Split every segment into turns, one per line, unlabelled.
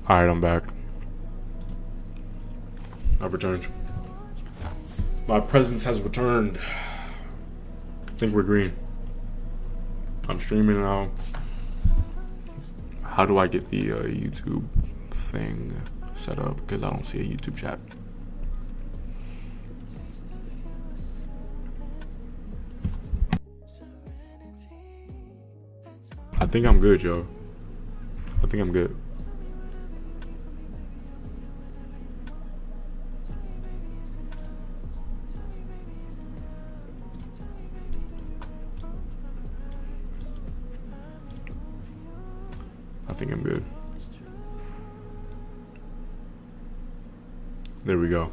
Alright, I'm back. I've returned. My presence has returned. I think we're green. I'm streaming now. How do I get the YouTube thing set up? Because I don't see a YouTube chat. I think I'm good, yo. I think I'm good. I think I'm good. There we go.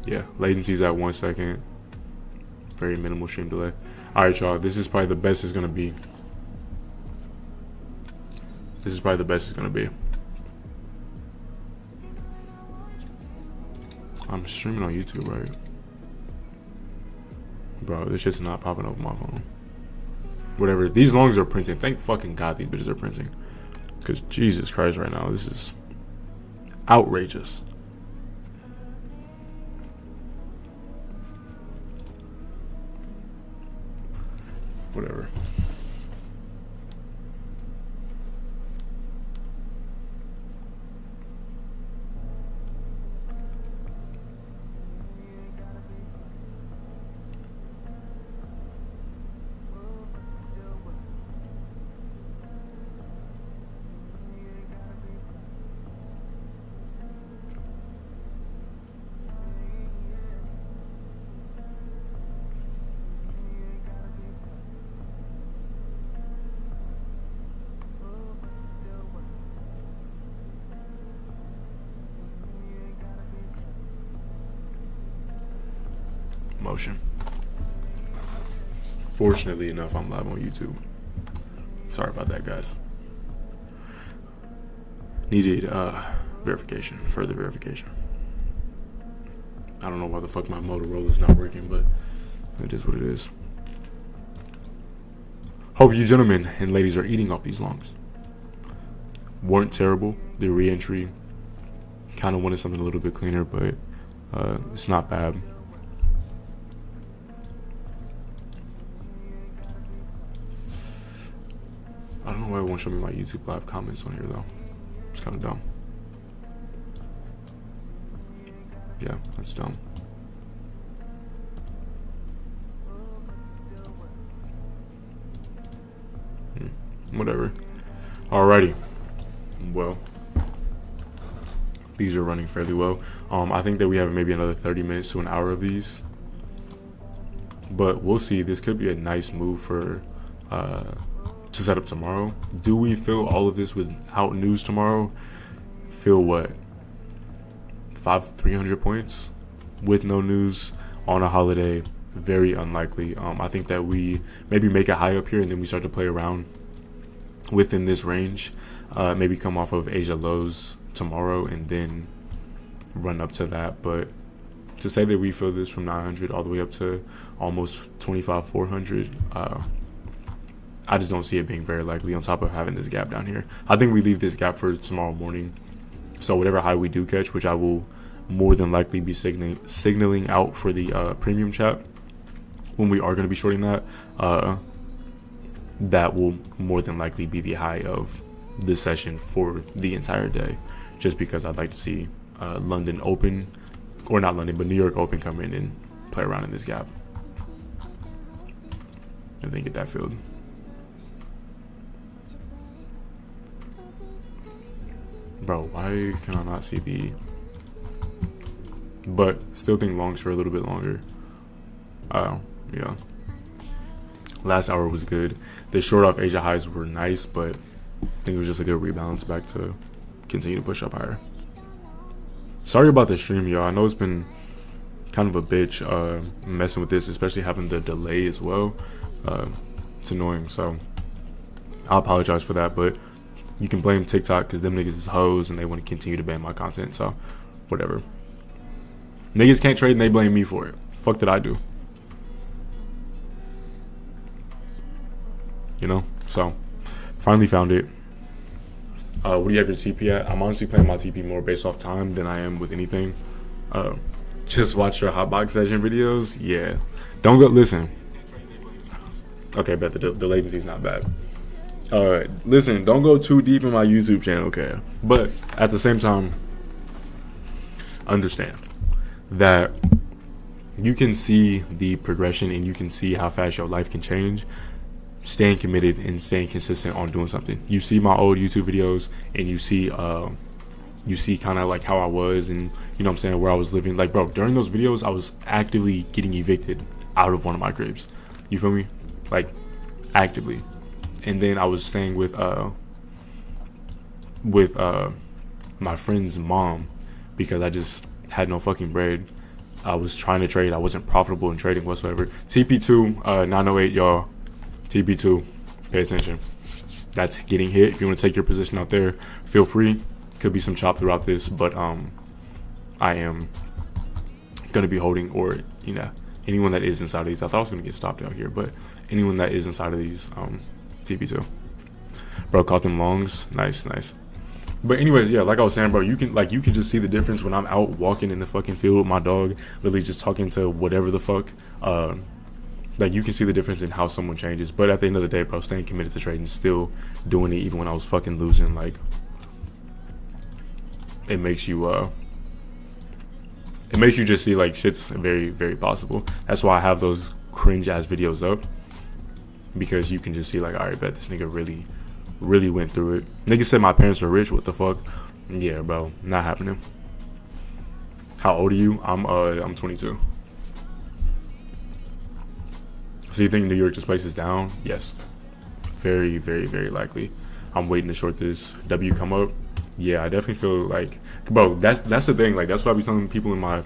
Yeah, latency's at 1 second. Very minimal stream delay. Alright, y'all, this is probably the best it's gonna be. This is probably the best it's gonna be. I'm streaming on YouTube, right? Bro, this shit's not popping up on my phone. Whatever. These longs are printing. Thank fucking God these bitches are printing. Because Jesus Christ right now, this is outrageous. Whatever. Motion. Fortunately enough, I'm live on YouTube. Sorry about that, guys. Needed verification, further verification. I don't know why the fuck my Motorola's not working, but it is what it is. Hope you gentlemen and ladies are eating off these longs. Weren't terrible. The re-entry kind of wanted something a little bit cleaner, but it's not bad. I don't know why it won't show me my YouTube live comments on here though. It's kind of dumb. Yeah, that's dumb. Whatever. Alrighty. Well, these are running fairly well. I think that we have maybe another 30 minutes to an hour of these. But we'll see. This could be a nice move for to set up tomorrow. Do we fill all of this without news tomorrow? Fill what? 300 points with no news on a holiday? Very unlikely. I think that we maybe make a high up here and then we start to play around within this range. Maybe come off of Asia lows tomorrow and then run up to that. But to say that we fill this from 900 all the way up to almost 400, I just don't see it being very likely, on top of having this gap down here. I think we leave this gap for tomorrow morning. So whatever high we do catch, which I will more than likely be signaling out for the premium chat when we are going to be shorting that, that will more than likely be the high of this session for the entire day, just because I'd like to see London open, or not London, but New York open, come in and play around in this gap and then get that filled. Bro, why can I not see the... But still think longs for a little bit longer. Yeah. Last hour was good. The short off Asia highs were nice, but I think it was just a good rebalance back to continue to push up higher. Sorry about the stream, y'all. I know it's been kind of a bitch messing with this, especially having the delay as well. It's annoying, so I apologize for that, but you can blame TikTok because them niggas is hoes and they want to continue to ban my content, so whatever. Niggas can't trade and they blame me for it. Fuck did I do? you know. So finally found it. What do you have your TP at? I'm honestly playing my TP more based off time than I am with anything. Just watch your hotbox session videos. Yeah, don't go. Listen. Okay, but the latency is not bad. Listen, don't go too deep in my YouTube channel, okay? But at the same time, understand that you can see the progression and you can see how fast your life can change staying committed and staying consistent on doing something. You see my old YouTube videos and you see kind of like how I was, and you know what I'm saying, where I was living. Like, bro, during those videos I was actively getting evicted out of one of my cribs. You feel me? Like, actively. And then I was staying with my friend's mom because I just had no fucking bread. I was trying to trade. I wasn't profitable in trading whatsoever. TP2 908, y'all. TP2, pay attention. That's getting hit. If you want to take your position out there, feel free. Could be some chop throughout this, but I am gonna be holding, or you know, anyone that is inside of these. I thought I was gonna get stopped out here, but anyone that is inside of these, TP2. Bro, caught them longs. Nice. But anyways, yeah, like I was saying, bro, you can just see the difference when I'm out walking in the fucking field with my dog, literally just talking to whatever the fuck. Like, you can see the difference in how someone changes. But at the end of the day, bro, staying committed to trading, still doing it even when I was fucking losing, like, it makes you just see like shit's very, very possible. That's why I have those cringe ass videos up, because you can just see like, alright, bet this nigga really went through it. Nigga said my parents are rich. What the fuck? Yeah, bro, not happening. How old are you? I'm 22. So you think New York just places down? Yes, very, very, very likely. I'm waiting to short this W come up. Yeah, I definitely feel like, bro, that's the thing. Like, that's what I be telling people in my,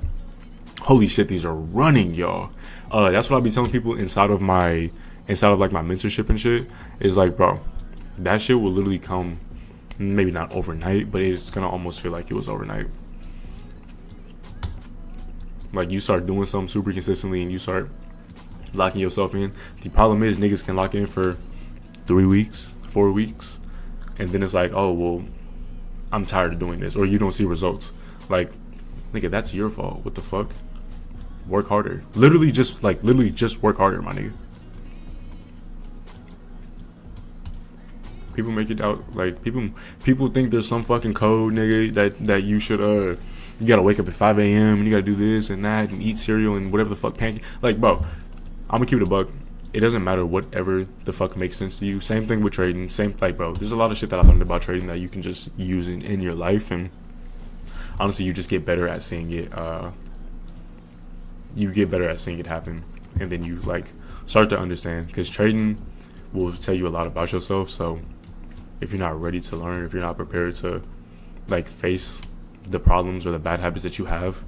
holy shit, these are running, y'all. That's what I be telling people inside of like my mentorship and shit. Is like, bro, that shit will literally come, maybe not overnight, but it's gonna almost feel like it was overnight. Like, you start doing something super consistently and you start locking yourself in. The problem is niggas can lock in for 3 weeks, 4 weeks, and then it's like, oh well, I'm tired of doing this, or you don't see results. Like, nigga, that's your fault. What the fuck? Work harder. Literally just work harder, my nigga. People make it out like people think there's some fucking code, nigga, that you should you gotta wake up at 5 a.m. and you gotta do this and that and eat cereal and whatever the fuck pancake. Like, bro, I'm gonna keep it a buck. It doesn't matter whatever the fuck makes sense to you. Same thing with trading. Same, like, bro, there's a lot of shit that I learned about trading that you can just use in your life, and honestly, you just get better at seeing it. You get better at seeing it happen, and then you like start to understand, because trading will tell you a lot about yourself. So if you're not ready to learn, if you're not prepared to like face the problems or the bad habits that you have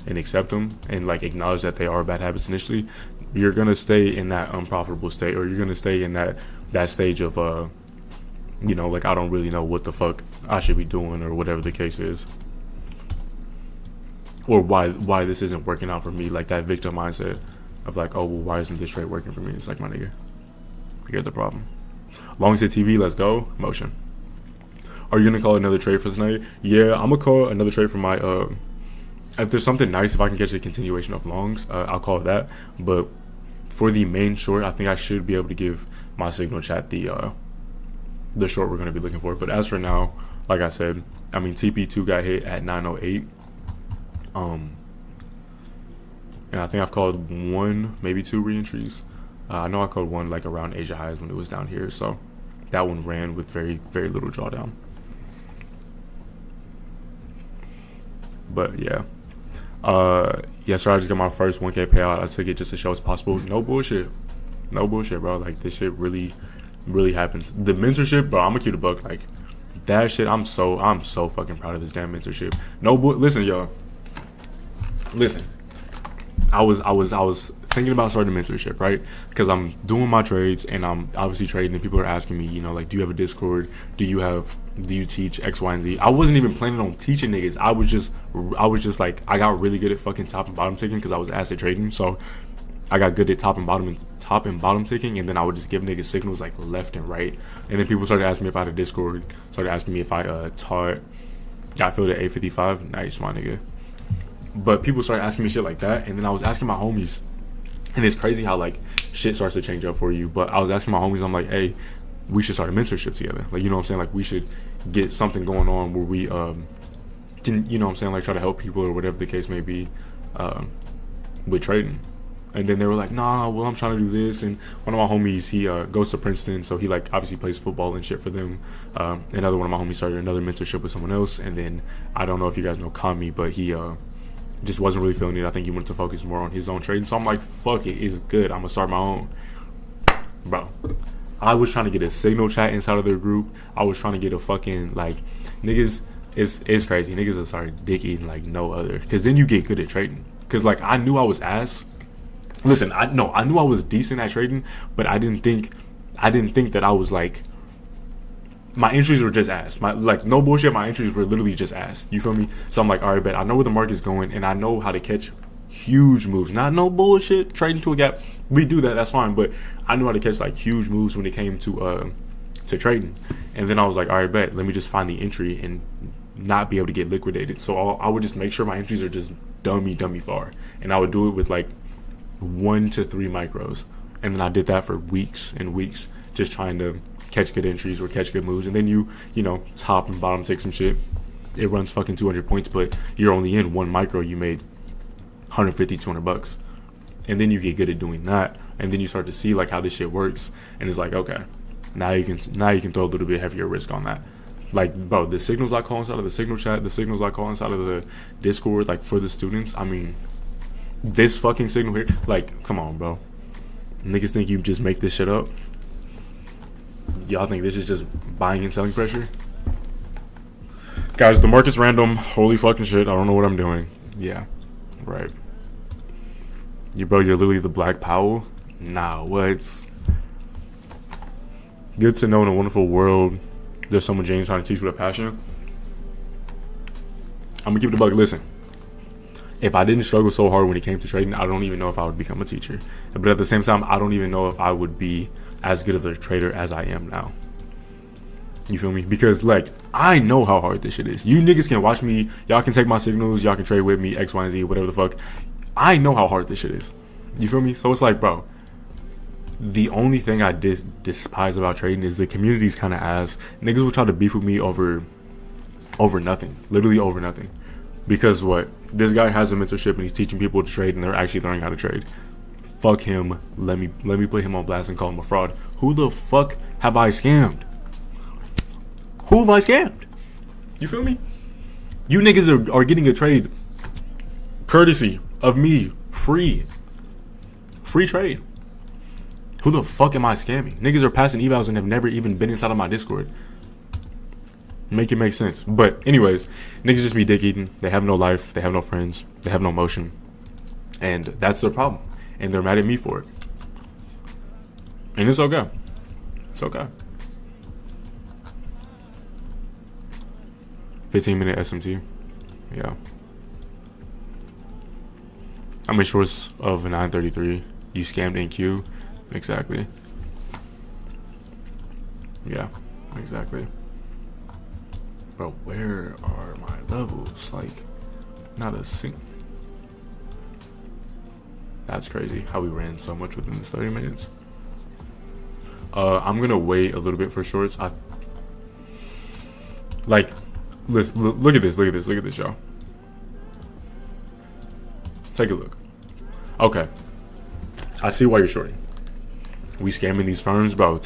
and accept them and like acknowledge that they are bad habits initially, you're gonna stay in that unprofitable state, or you're gonna stay in that stage of you know, like, I don't really know what the fuck I should be doing, or whatever the case is, or why this isn't working out for me. Like, that victim mindset of like, oh well, why isn't this trade working for me? It's like, my nigga, you get the problem. Long as it's TV, let's go. Motion. Are you gonna call another trade for tonight? Yeah, I'm gonna call another trade for my if there's something nice, if I can catch a continuation of longs, I'll call it that. But for the main short, I think I should be able to give my signal chat the short we're going to be looking for. But as for now, like I said, I mean, TP2 got hit at 908. And I think I've called 1, maybe 2 reentries. I know I called 1 like around Asia highs when it was down here. So that one ran with very, very little drawdown. But yeah. Yes, sir, I just got my first 1K payout. I took it just to show it's possible. No bullshit, bro. Like, this shit really happens. The mentorship, bro, I'm gonna keep the buck. Like, that shit, I'm so fucking proud of this damn mentorship. Listen, y'all. Listen, I was thinking about starting a mentorship, right? Because I'm doing my trades and I'm obviously trading, and people are asking me, you know, like, do you have a Discord? Do you teach X, Y, and Z? I wasn't even planning on teaching niggas. I was just like, I got really good at fucking top and bottom ticking because I was asset trading. So I got good at top and bottom ticking, and then I would just give niggas signals like left and right. And then people started asking me if I had a Discord, started asking me if I taught. I filled at 855. Nice, my nigga. But people started asking me shit like that, and then I was asking my homies, and it's crazy how like shit starts to change up for you. But I was asking my homies, I'm like, hey, we should start a mentorship together. Like, you know what I'm saying? Like, we should get something going on where we can, you know what I'm saying, like try to help people or whatever the case may be with trading. And then they were like, nah, well, I'm trying to do this. And one of my homies, he goes to Princeton, so he like obviously plays football and shit for them. Another one of my homies started another mentorship with someone else. And then I don't know if you guys know Kami, but he just wasn't really feeling it. I think he wanted to focus more on his own trading. So I'm like, fuck it, it's good. I'm gonna start my own. Bro, I was trying to get a signal chat inside of their group. I was trying to get a fucking like niggas. It's crazy. Niggas will start dick eating like no other. Cause then you get good at trading. Cause like I knew I was ass. Listen, I knew I was decent at trading, but I didn't think that I was like, my entries were just ass. My like no bullshit, my entries were literally just ass. You feel me? So I'm like, all right, bet I know where the market's going, and I know how to catch huge moves. Not no bullshit trading to a gap. We do that, that's fine. But I knew how to catch like huge moves when it came to trading. And then I was like, all right, bet let me just find the entry and not be able to get liquidated. So I would just make sure my entries are just dummy far, and I would do it with like 1 to 3 micros, and then I did that for weeks and weeks, just trying to catch good entries or catch good moves. And then you know, top and bottom take some shit. It runs fucking 200 points, but you're only in 1 micro. You made 150, 200 bucks, and then you get good at doing that, and then you start to see like how this shit works, and it's like, okay, now you can throw a little bit heavier risk on that. Like, bro, the signals I call inside of the signal chat, the signals I call inside of the Discord, like for the students, I mean, this fucking signal here, like, come on, bro. Niggas think you just make this shit up? Y'all think this is just buying and selling pressure? Guys, the market's random. Holy fucking shit, I don't know what I'm doing. Yeah, right. Bro, you're literally the Black Powell? Nah, what? Good to know in a wonderful world there's someone James trying to teach with a passion. I'm gonna keep it a buck. Listen, if I didn't struggle so hard when it came to trading, I don't even know if I would become a teacher. But at the same time, I don't even know if I would be as good of a trader as I am now. You feel me? Because like, I know how hard this shit is. You niggas can watch me, y'all can take my signals, y'all can trade with me, X, Y, and Z, whatever the fuck. I know how hard this shit is. You feel me? So it's like, bro, the only thing I despise about trading is the community's kind of ass. Niggas will try to beef with me over nothing, literally over nothing. Because what? This guy has a mentorship and he's teaching people to trade, and they're actually learning how to trade. Fuck him. Let me put him on blast and call him a fraud. Who the fuck have I scammed? Who have I scammed? You feel me? You niggas are getting a trade courtesy of me, free trade. Who the fuck am I scamming? Niggas are passing evals and have never even been inside of my Discord. Make it make sense. But anyways, niggas just be dick eating. They have no life. They have no friends. They have no motion. And that's their problem. And they're mad at me for it. And it's okay. It's okay. 15-minute SMT. Yeah. I'm in shorts of a 933. You scammed NQ. Exactly. Yeah, exactly. Bro, where are my levels? Like, not a single. That's crazy how we ran so much within this 30 minutes. I'm gonna wait a little bit for shorts. Look at this, y'all. Take a look. Okay, I see why you're shorting. We scamming these firms, bro.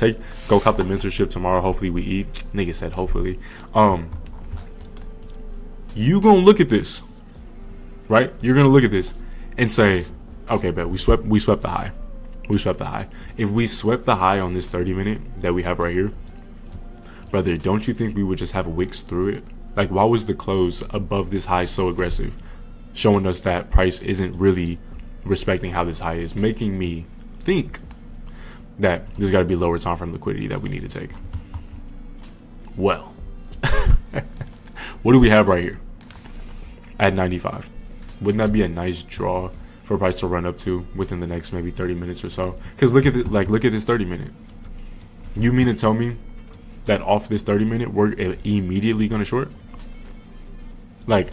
Go cop the mentorship tomorrow. Hopefully we eat. Nigga said hopefully. You gonna look at this, right? You're gonna look at this and say, okay, but we swept the high. We swept the high. If we swept the high on this 30-minute that we have right here, brother, don't you think we would just have wicks through it? Like, why was the close above this high so aggressive, showing us that price isn't really respecting how this high is, making me think that there's got to be lower time frame liquidity that we need to take. Well, what do we have right here at 95? Wouldn't that be a nice draw for price to run up to within the next maybe 30 minutes or so. Because look at it, like look at this 30-minute. You mean to tell me that off this 30-minute we're immediately gonna short? Like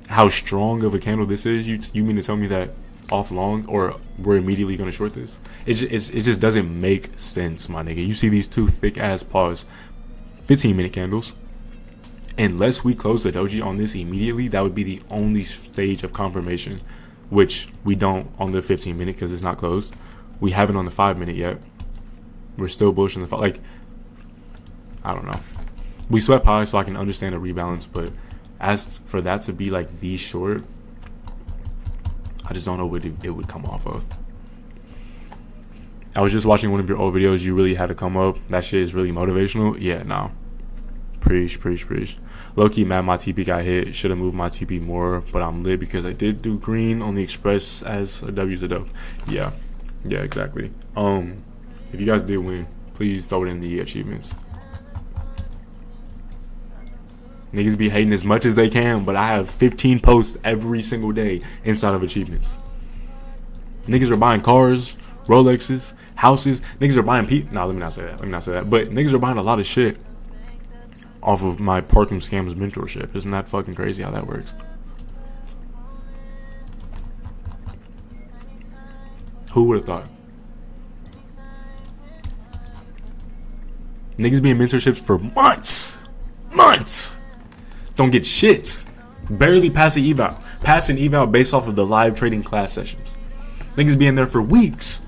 how strong of a candle this is? You mean to tell me that off long or we're immediately gonna short this? It just doesn't make sense, my nigga. You see these two thick ass pause 15-minute candles. Unless we close the doji on this immediately, that would be the only stage of confirmation, which we don't on the 15-minute because it's not closed. We haven't on the 5-minute yet. We're still bullish on the 5. Like, I don't know. We swept high, so I can understand a rebalance, but as for that to be like the short, I just don't know what it would come off of. I was just watching one of your old videos. You really had to come up. That shit is really motivational. Yeah, no. Preach. Low-key mad my TP got hit. Should have moved my TP more, but I'm lit because I did do green on the express as a W's a dope. Yeah, exactly. If you guys did win, please throw it in the achievements. Niggas be hating as much as they can, but I have 15 posts every single day inside of achievements. Niggas are buying cars, Rolexes, houses. Niggas are buying let me not say that. But niggas are buying a lot of shit off of my Parkham Scams mentorship. Isn't that fucking crazy how that works? Who would have thought? Niggas be in mentorships for months. Don't get shit. Barely pass an eval. Pass an eval based off of the live trading class sessions. Niggas be in there for weeks.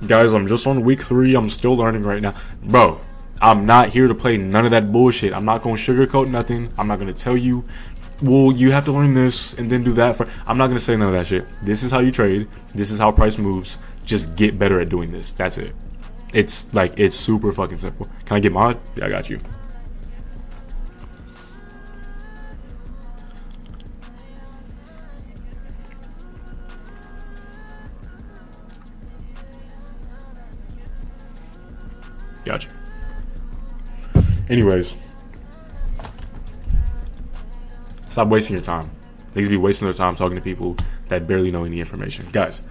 Guys, I'm just on week 3. I'm still learning right now. Bro, I'm not here to play none of that bullshit. I'm not going to sugarcoat nothing. I'm not going to tell you, well, you have to learn this and then do that. I'm not going to say none of that shit. This is how you trade. This is how price moves. Just get better at doing this. That's it. It's super fucking simple. Can I get mod? Yeah, I got you. Gotcha. Anyways, stop wasting your time. Niggas be wasting their time talking to people that barely know any information. Guys,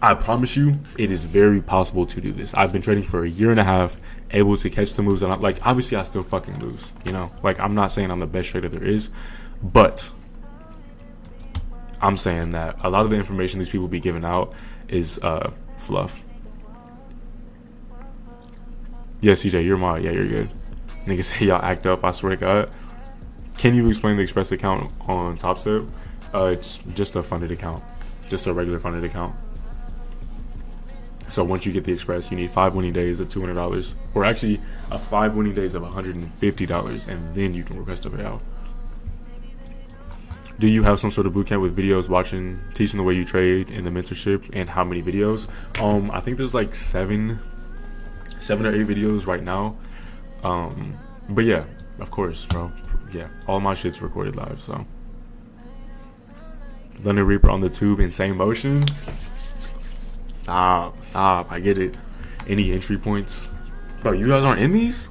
I promise you, it is very possible to do this. I've been trading for a year and a half, able to catch the moves. And obviously, I still fucking lose. You know, I'm not saying I'm the best trader there is, but I'm saying that a lot of the information these people be giving out is fluff. Yeah, CJ, you're my. Yeah, you're good. Niggas say y'all act up. I swear to God. Can you explain the Express account on Top Step? It's just a funded account, just a regular funded account. So once you get the Express, you need 5 winning days of $200, or actually 5 winning days of $150, and then you can request a payout. Do you have some sort of bootcamp with videos teaching the way you trade in the mentorship, and how many videos? I think there's like 7 or 8 videos right now. But yeah, of course, bro. Yeah, all my shit's recorded live. So Lonodn Reaper on the tube, insane motion. Stop. I get it. Any entry points? Bro, you guys aren't in these?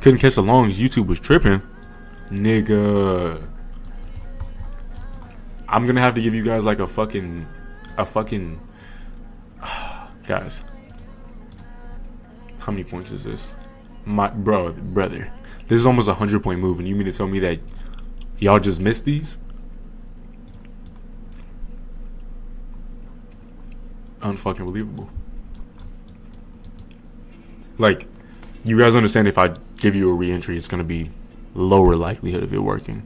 Couldn't catch the longs. YouTube was tripping. Nigga. I'm gonna have to give you guys like a fucking guys. How many points is this? Brother. This is almost a 100-point move, and you mean to tell me that y'all just missed these? Unfucking believable. Like, you guys understand if I give you a re-entry, it's gonna be lower likelihood of it working.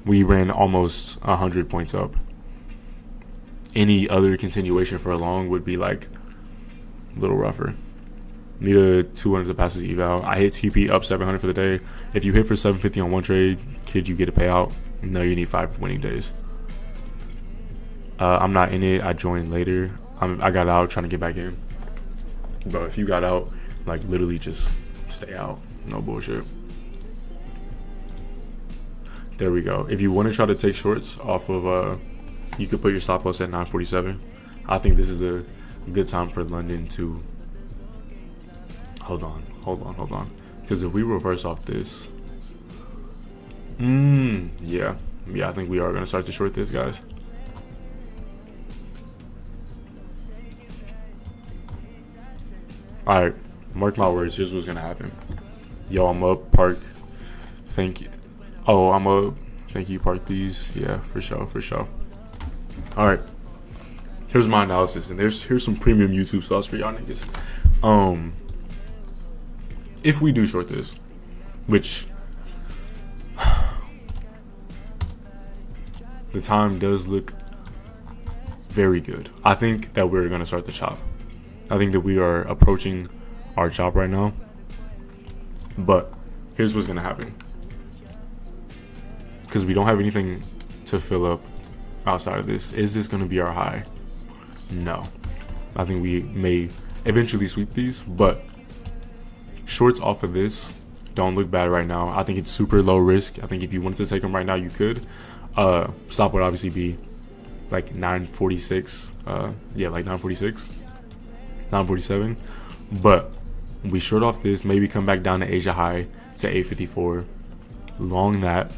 We ran almost 100 points up. Any other continuation for a long would be like a little rougher. Need a 200 to pass his eval. I hit TP up 700 for the day. If you hit for 750 on one trade, kid, you get a payout. No, you need 5 winning days. I'm not in it. I joined later. I got out trying to get back in. But if you got out, like literally just stay out. No bullshit. There we go. If you want to try to take shorts off of, you could put your stop loss at 947. I think this is a good time for London to. Hold on. Because if we reverse off this, yeah, I think we are gonna start to short this, guys. All right, mark my words. Here's what's gonna happen. Yo, I'm up. Park. Thank you. Oh, I'm up. Thank you. Park these. Yeah, for sure, for sure. All right. Here's my analysis, and here's some premium YouTube sauce for y'all niggas. If we do short this, which the time does look very good, I think that we're gonna start the chop. I think that we are approaching our chop right now. But here's what's gonna happen, because we don't have anything to fill up outside of this. Is this gonna be our high? No. I think we may eventually sweep these, but shorts off of this don't look bad right now. I think it's super low risk. I think if you wanted to take them right now, you could. Stop would obviously be like 946. Yeah, like 946, 947. But we short off this, maybe come back down to Asia high to 854. Long that.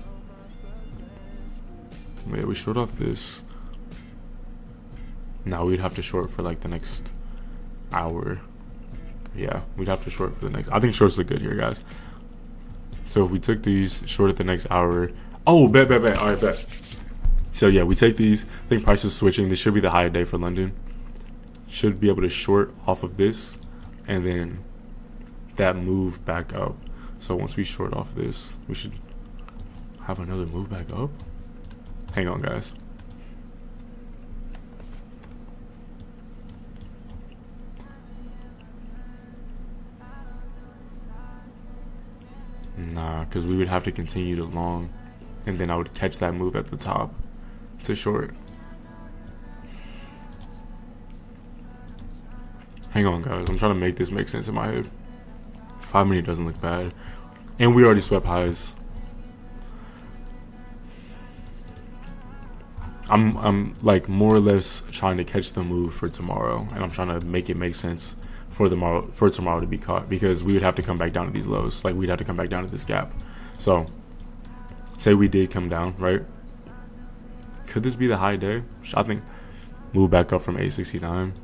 Yeah, we short off this. Now we'd have to short for like the next hour. Yeah, we'd have to short for the next. I think shorts look good here, guys. So if we took these short at the next hour. Oh, bet. All right, bet. So yeah, we take these. I think price is switching. This should be the high day for London. Should be able to short off of this, and then that move back up. So once we short off this, we should have another move back up. Hang on, guys. Nah, because we would have to continue to long, and then I would catch that move at the top to short. Hang on, guys. I'm trying to make this make sense in my head. 5 minute doesn't look bad, and we already swept highs. I'm like more or less trying to catch the move for tomorrow, and I'm trying to make it make sense for tomorrow to be caught, because we would have to come back down to these lows. Like, we'd have to come back down to this gap. So say we did come down, right? Could this be the high day? I think move back up from 869.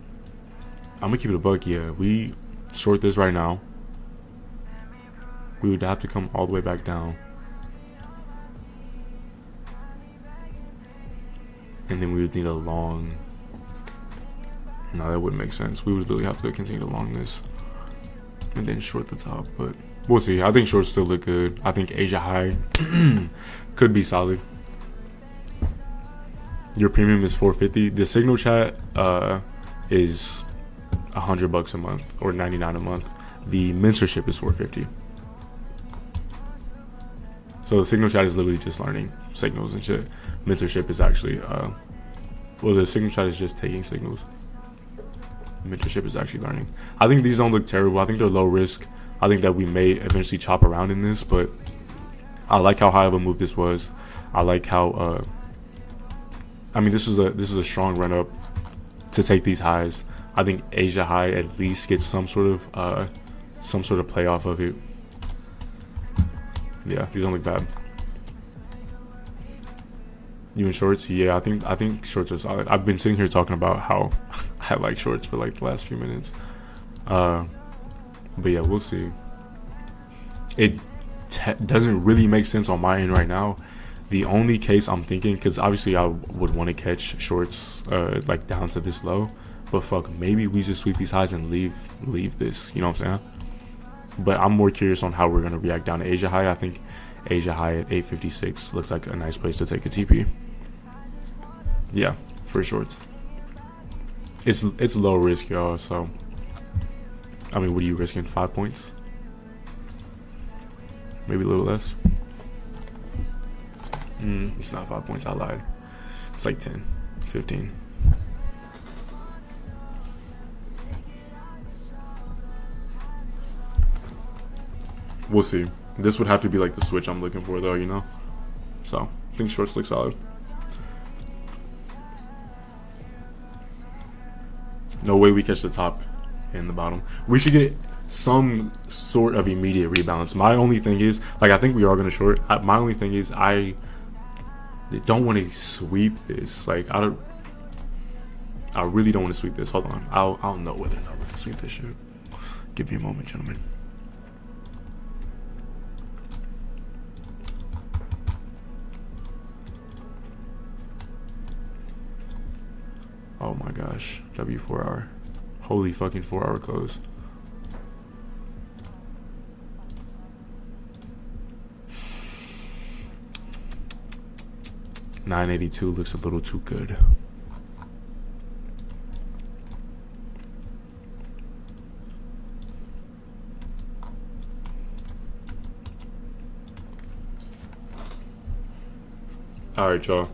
I'm gonna keep it a buck. Yeah, we short this right now. We would have to come all the way back down, and then we would need a long. No, that wouldn't make sense. We would literally have to continue to long this and then short the top, but we'll see. I think shorts still look good. I think Asia high could be solid. Your premium is 450. The signal chat is $100 a month or $99 a month. The mentorship is 450. So the signal chat is literally just learning signals and shit. Mentorship is actually well, the signal chat is just taking signals. Mentorship is actually learning. I think these don't look terrible. I think they're low risk. I think that we may eventually chop around in this, but I like how high of a move this was. I like how I mean, this is a strong run up to take these highs. I think Asia high at least gets some sort of play off of it. Yeah, these don't look bad. You in shorts? Yeah, I think shorts are solid. I've been sitting here talking about how I like shorts for like the last few minutes. But yeah, we'll see. It doesn't really make sense on my end right now. The only case I'm thinking, because obviously I would want to catch shorts like down to this low, but fuck, maybe we just sweep these highs and leave this. You know what I'm saying? But I'm more curious on how we're gonna react down to Asia high. I think Asia high at 856 looks like a nice place to take a TP. Yeah, for shorts. It's low risk, y'all. So I mean, what are you risking? 5 points? Maybe a little less. It's not 5 points. I lied. It's like 10, 15. We'll see. This would have to be like the switch I'm looking for, though, you know? So I think shorts look solid. No way we catch the top and the bottom. We should get some sort of immediate rebalance. My only thing is, like, I think we are going to short. My only thing is I don't want to sweep this. Like, I really don't want to sweep this. Hold on. I'll know whether or not we're going to sweep this shit. Give me a moment, gentlemen. Oh my gosh, W4 hour. Holy fucking 4 hour close. $9.82 looks a little too good. Alright, y'all.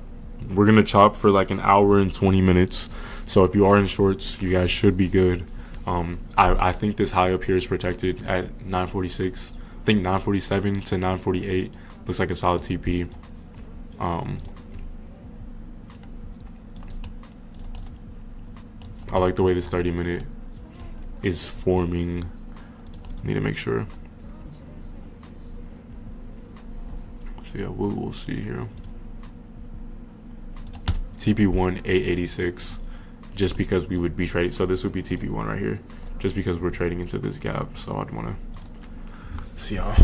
We're gonna chop for like an hour and 20 minutes. So if you are in shorts, you guys should be good. I think this high up here is protected at 946. I think 947 to 948 looks like a solid TP. I like the way this 30-minute is forming. Need to make sure. So yeah, we'll see here. TP1 886, just because we would be trading. So this would be TP1 right here, just because we're trading into this gap. So I'd want to see how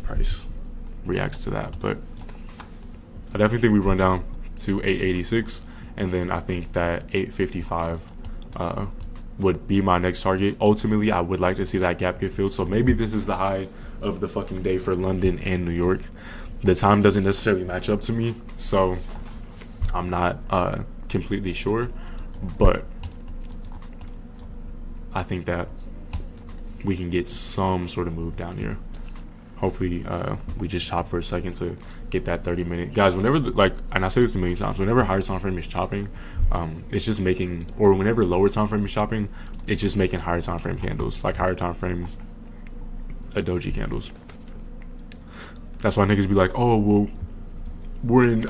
price reacts to that. But I definitely think we run down to 886, and then I think that 855 would be my next target. Ultimately, I would like to see that gap get filled. So maybe this is the high of the fucking day for London and New York. The time doesn't necessarily match up to me, so I'm not completely sure, but I think that we can get some sort of move down here. Hopefully we just chop for a second to get that 30-minute. Guys, whenever, like, and I say this a million times, whenever higher time frame is chopping, it's just making, or whenever lower time frame is chopping, it's just making higher time frame candles, like higher time frame doji candles. That's why niggas be like, oh, well, we're in,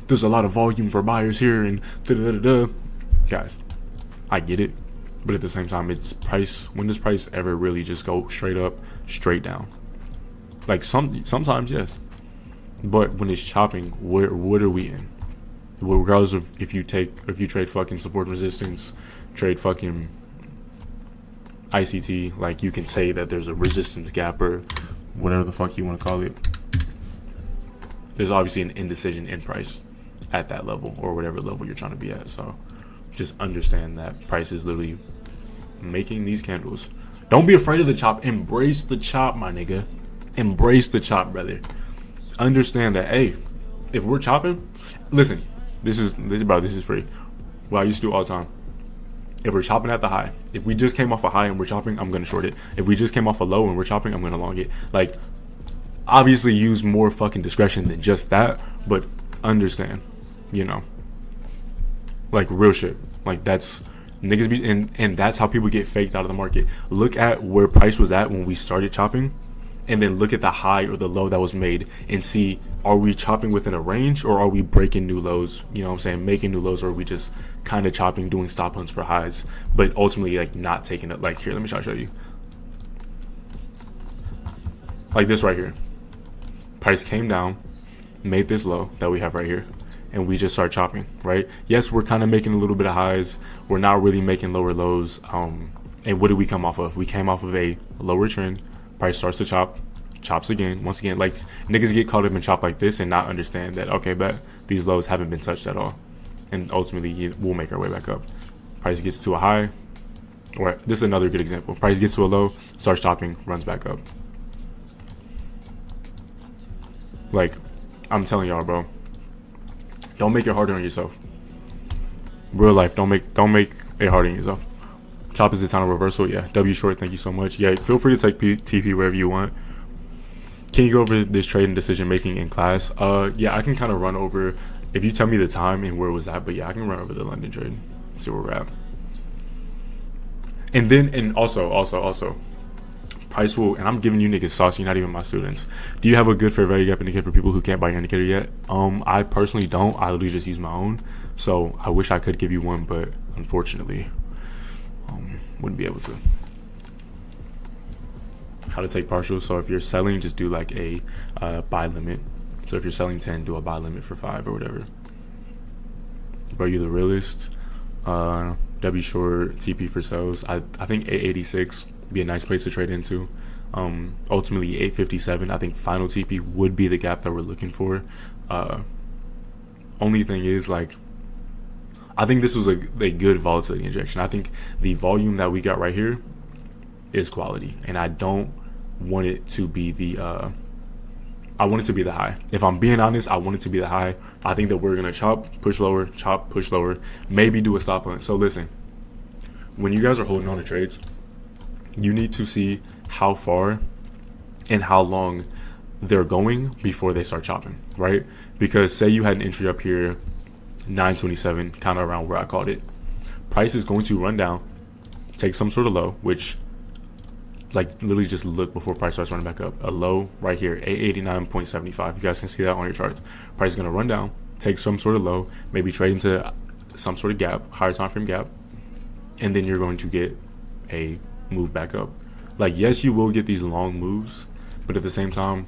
there's a lot of volume for buyers here, and da-da-da-da. Guys, I get it, but at the same time, it's price. When does price ever really just go straight up, straight down? Like sometimes, yes, but when it's chopping, what are we in? Well, regardless of if you trade fucking support and resistance, trade fucking ICT, like you can say that there's a resistance gap or whatever the fuck you want to call it. There's obviously an indecision in price at that level or whatever level you're trying to be at. So just understand that price is literally making these candles. Don't be afraid of the chop. Embrace the chop, my nigga. Embrace the chop, brother. Understand that, hey, if we're chopping, listen, this is free. What I used to do all the time. If we're chopping at the high, if we just came off a high and we're chopping, I'm gonna short it. If we just came off a low and we're chopping, I'm gonna long it. Like, obviously use more fucking discretion than just that, but understand, you know, like real shit. Like that's niggas be, and that's how people get faked out of the market. Look at where price was at when we started chopping, and then look at the high or the low that was made and see, are we chopping within a range or are we breaking new lows? You know what I'm saying? Making new lows, or are we just kind of chopping, doing stop hunts for highs, but ultimately like not taking it. Like here, let me try to show you. Like this right here. Price came down, made this low that we have right here, and we just start chopping, right? Yes, we're kind of making a little bit of highs. We're not really making lower lows. And what did we come off of? We came off of a lower trend. Price starts to chop, chops again. Once again, like niggas get caught up in chop like this and not understand that, okay, but these lows haven't been touched at all. And ultimately, we'll make our way back up. Price gets to a high, or this is another good example. Price gets to a low, starts chopping, runs back up. Like, I'm telling y'all, bro, don't make it harder on yourself. Real life, don't make it harder on yourself. Chop is the time of reversal. Yeah, W short, thank you so much. Yeah, feel free to take TP wherever you want. Can you go over this trade and decision making in class? Yeah, I can kind of run over, if you tell me the time and where it was at, but yeah, I can run over the London trade, see where we're at. And then, and also, price will, and I'm giving you niggas sauce, you're not even my students. Do you have a good fair value gap indicator for people who can't buy your indicator yet? I personally don't. I literally just use my own. So I wish I could give you one, but unfortunately, wouldn't be able to. How to take partials. So if you're selling, just do like a buy limit. So if you're selling 10, do a buy limit for 5 or whatever. Bro, you the realist. W short TP for sales. I think 886 would be a nice place to trade into. Ultimately 857, I think final TP would be the gap that we're looking for. Only thing is, like, I think this was a good volatility injection. I think the volume that we got right here is quality, and I don't want it to be the I want it to be the high. If I'm being honest, I want it to be the high. I think that we're gonna chop, push lower, maybe do a stop hunt. So listen, when you guys are holding on to trades, you need to see how far and how long they're going before they start chopping, right? Because say you had an entry up here, 927, kind of around where I called it. Price is going to run down, take some sort of low, which, like, literally just look before price starts running back up. A low right here, 889.75. You guys can see that on your charts. Price is going to run down, take some sort of low, maybe trade into some sort of gap, higher time frame gap, and then you're going to get a move back up. Like, yes, you will get these long moves, but at the same time,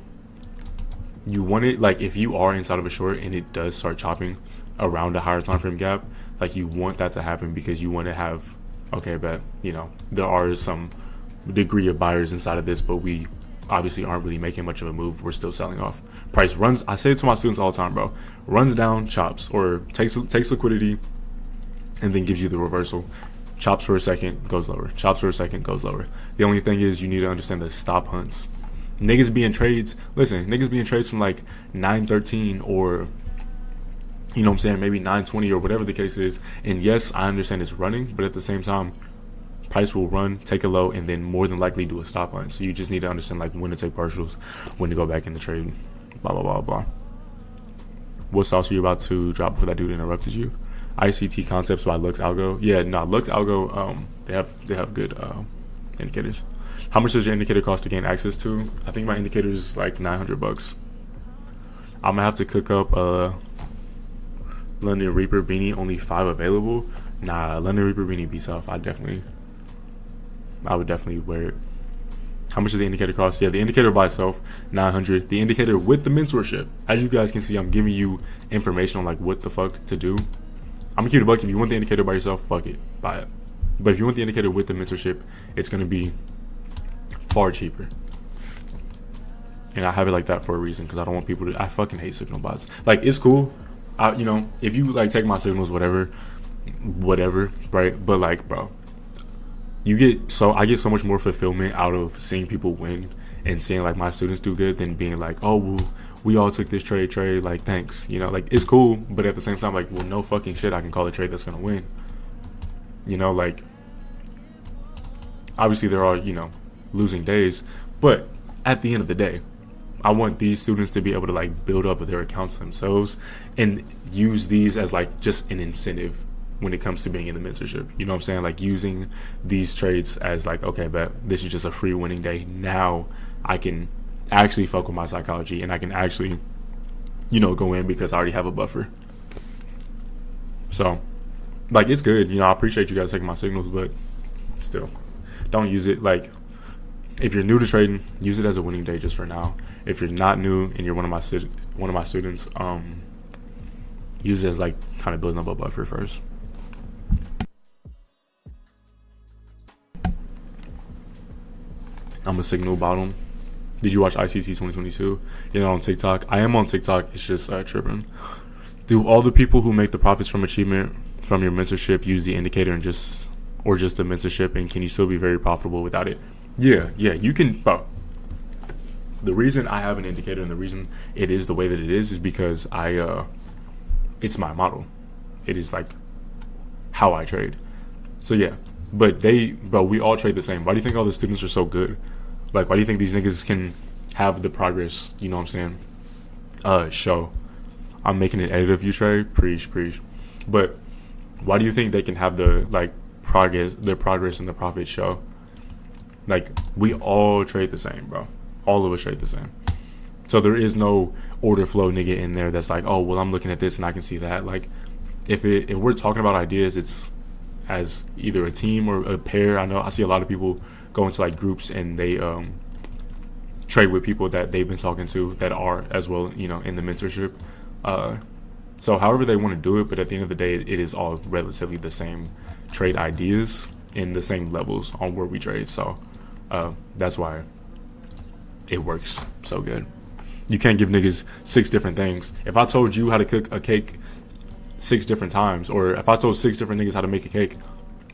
you want it, like, if you are inside of a short and it does start chopping around a higher time frame gap, like, you want that to happen because you want to have, okay, but, you know, there are some degree of buyers inside of this, but we obviously aren't really making much of a move. We're still selling off. Price runs, I say it to my students all the time, bro, runs down, chops, or takes liquidity and then gives you the reversal. Chops for a second, goes lower. Chops for a second, goes lower. The only thing is you need to understand the stop hunts. Niggas be in trades, listen, niggas be in trades from like 913 or, you know what I'm saying, maybe 920 or whatever the case is. And yes, I understand it's running, but at the same time, price will run, take a low, and then more than likely do a stop hunt. So you just need to understand, like, when to take partials, when to go back in the trade, blah, blah, blah, blah. What sauce are you about to drop before that dude interrupted you? ICT Concepts by Lux Algo. Yeah, no, Lux Algo, they have good indicators. How much does your indicator cost to gain access to? I think my indicator is like $900. I'm gonna have to cook up Lonodn Reaper beanie, only 5 available. Nah, Lonodn Reaper beanie beats off. I would definitely wear it. How much does the indicator cost? Yeah, the indicator by itself, $900. The indicator with the mentorship, as you guys can see, I'm giving you information on, like, what the fuck to do. I'm gonna keep it a buck. If you want the indicator by yourself, fuck it, buy it. But if you want the indicator with the mentorship, it's gonna be far cheaper. And I have it like that for a reason, because I don't want people to. I fucking hate signal bots. Like, it's cool, you know, if you, like, take my signals, whatever, right? But, like, bro, I get so much more fulfillment out of seeing people win and seeing, like, my students do good than being like, oh, well, we all took this trade, like, thanks, you know, like, it's cool, but at the same time, like, well, no fucking shit, I can call a trade that's gonna win, you know, like, obviously there are, you know, losing days, but at the end of the day, I want these students to be able to, like, build up their accounts themselves and use these as, like, just an incentive when it comes to being in the mentorship. You know what I'm saying? Like, using these trades as, like, okay, but this is just a free winning day. Now I can actually fuck with my psychology and I can actually, you know, go in because I already have a buffer. So, like, it's good. You know, I appreciate you guys taking my signals, but still, don't use it. Like, if you're new to trading, use it as a winning day just for now. If you're not new and you're one of my students, use it as, like, kind of building up a buffer first. I'm a signal bottom. Did you watch ICT 2022? You're not on TikTok. I am on TikTok. It's just tripping. Do all the people who make the profits from achievement from your mentorship use the indicator and just the mentorship, and can you still be very profitable without it? Yeah, you can. Bro, the reason I have an indicator and the reason it is the way that it is because it's my model. It is, like, how I trade. So yeah, but we all trade the same. Why do you think all the students are so good? Like, why do you think these niggas can have the progress, you know what I'm saying, show? I'm making an edit of you trade, preach. But why do you think they can have the, like, progress and the profit show? Like, we all trade the same, bro. All of us trade the same. So there is no order flow nigga in there that's like, oh, well, I'm looking at this and I can see that. Like, if we're talking about ideas, it's as either a team or a pair. I see a lot of people go into, like, groups and they trade with people that they've been talking to that are as well, you know, in the mentorship. So however they want to do it, but at the end of the day, it is all relatively the same trade ideas and the same levels on where we trade. So that's why it works so good. You can't give niggas 6 different things. If I told you how to cook a cake 6 different times, or if I told 6 different niggas how to make a cake,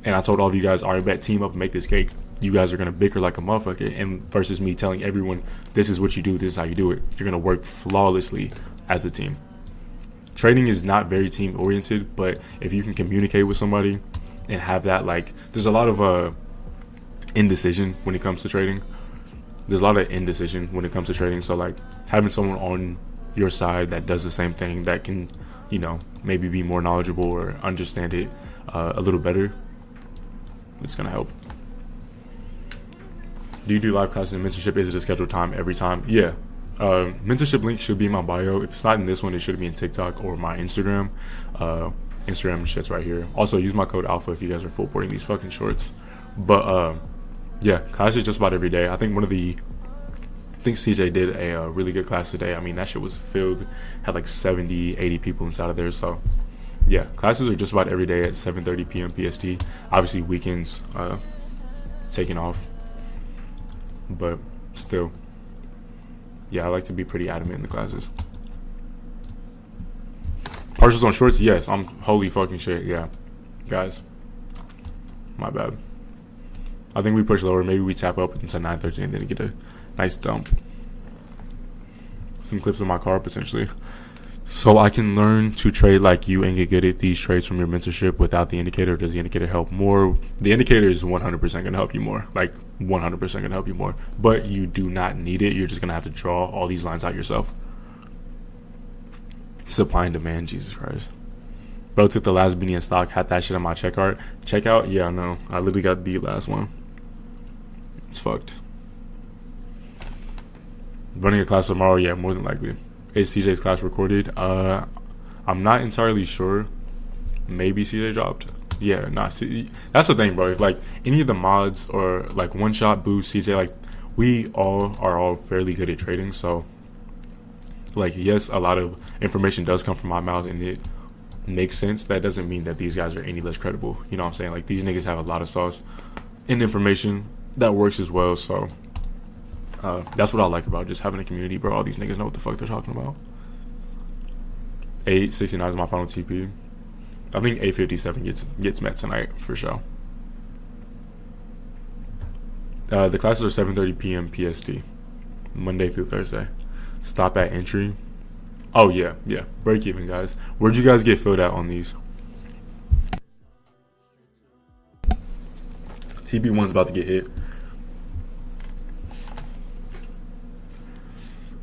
and I told all of you guys, all right, bet, team up and make this cake, you guys are gonna bicker like a motherfucker. And versus me telling everyone, this is what you do, this is how you do it, you're gonna work flawlessly as a team. Trading is not very team oriented, but if you can communicate with somebody and have that, like, there's a lot of indecision when it comes to trading. There's a lot of indecision when it comes to trading. So like having someone on your side that does the same thing, that can, you know, maybe be more knowledgeable or understand it a little better, it's gonna help. Do you do live classes and mentorship? Is it a scheduled time every time? Yeah. Mentorship link should be in my bio. If it's not in this one, it should be in TikTok or my Instagram. Instagram shit's right here. Also, use my code alpha if you guys are full boarding these fucking shorts. But yeah, classes just about every day. I think CJ did a really good class today. I mean, that shit was filled, had like 70, 80 people inside of there. So yeah, classes are just about every day at 7:30 p.m. PST. Obviously weekends taking off, but still, yeah, I like to be pretty adamant in the classes. Partials on shorts, yes, I'm holy fucking shit. Yeah, guys, my bad. I think we push lower. Maybe we tap up into 913 and then get a nice dump. Some clips of my car potentially. So I can learn to trade like you and get good at these trades from your mentorship without the indicator. Does the indicator help more? The indicator is 100% going to help you more. Like 100% going to help you more. But you do not need it. You're just going to have to draw all these lines out yourself. Supply and demand, Jesus Christ. Bro took the last beanie in stock, had that shit on my checkout. Yeah, no. I literally got the last one. It's fucked. Running a class tomorrow, yeah, more than likely. Is CJ's class recorded? I'm not entirely sure. Maybe CJ dropped. Yeah, nah. That's the thing, bro. If like any of the mods or like One Shot, Boost, CJ, like we all are all fairly good at trading. So like, yes, a lot of information does come from my mouth and it makes sense. That doesn't mean that these guys are any less credible. You know what I'm saying? Like these niggas have a lot of sauce and information that works as well. So that's what I like about just having a community, bro. All these niggas know what the fuck they're talking about. 869 is my final TP. I think 857 gets met tonight for sure. The classes are 7:30 p.m. PST, Monday through Thursday. Stop at entry. Oh yeah. Break even, guys. Where'd you guys get filled out on these? TB1's about to get hit.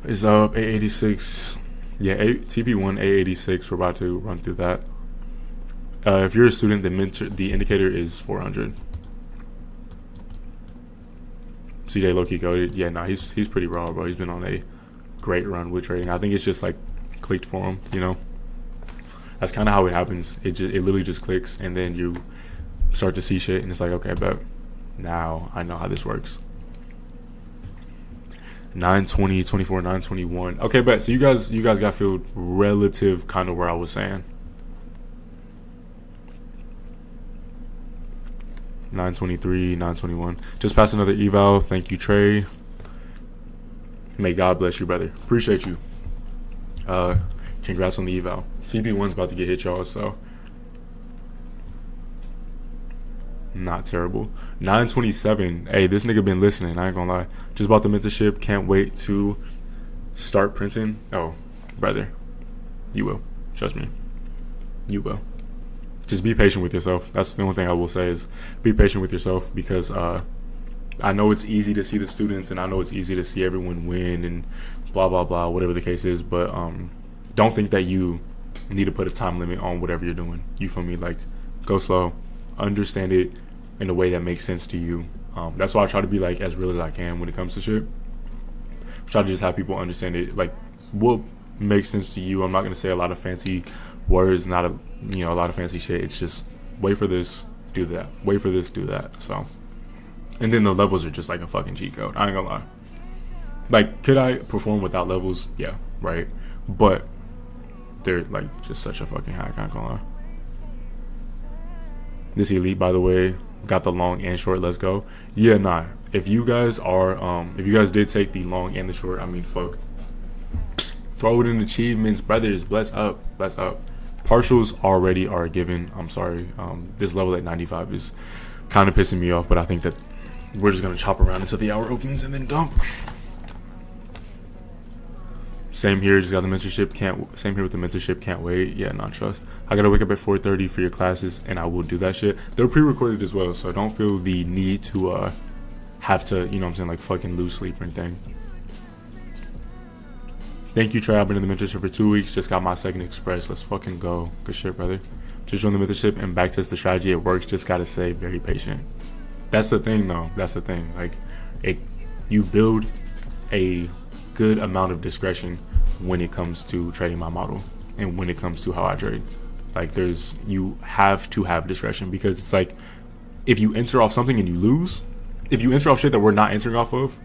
Is up 886. Yeah, TP1 886. We're about to run through that. If you're a student, the indicator is 400. CJ low-key coded. Yeah, nah, he's pretty raw, bro. He's been on a great run with trading. I think it's just like clicked for him, you know. That's kind of how it happens. It literally just clicks, and then you start to see shit, and it's like, okay, bet now I know how this works. 920, 24, 921. Okay, bet. So you guys got filled relative kind of where I was saying. 923, 921. Just passed another eval. Thank you, Trey. May God bless you, brother. Appreciate you. Congrats on the eval. TP1's about to get hit, y'all, so not terrible. 927. Hey, this nigga been listening. I ain't gonna lie. Just bought the mentorship. Can't wait to start printing. Oh, brother, you will. Trust me, you will. Just be patient with yourself. That's the only thing I will say is be patient with yourself, because I know it's easy to see the students and I know it's easy to see everyone win and blah blah blah, whatever the case is. But don't think that you need to put a time limit on whatever you're doing. You feel me? Like, go slow. Understand it in a way that makes sense to you. That's why I try to be like as real as I can when it comes to shit. Try to just have people understand it, like what makes sense to you. I'm not gonna say a lot of fancy words, not a lot of fancy shit. It's just wait for this, do that. Wait for this, do that. So, and then the levels are just like a fucking cheat code. I ain't gonna lie. Like, could I perform without levels? Yeah, right. But they're like just such a fucking hack. I can't lie. This elite, by the way, got the long and short. Let's go. Yeah, nah. If you guys did take the long and the short, I mean, fuck. Throw it in achievements, brothers. Bless up, bless up. Partials already are a given. I'm sorry. This level at 95 is kind of pissing me off, but I think that we're just gonna chop around until the hour opens and then dump. Same here, just got the mentorship. Same here with the mentorship. Can't wait. Yeah, not trust. I gotta wake up at 4:30 for your classes, and I will do that shit. They're pre-recorded as well, so don't feel the need to have to, you know what I'm saying, like fucking lose sleep or anything. Thank you, Trey. I've been in the mentorship for 2 weeks. Just got my second express. Let's fucking go. Good shit, brother. Just joined the mentorship and backtest the strategy. It works. Just gotta say, very patient. That's the thing, though. That's the thing. Like, you build a good amount of discretion when it comes to trading my model and when it comes to how I trade. Like, you have to have discretion, because it's like, if you enter off something and you lose, if you enter off shit that we're not entering off of,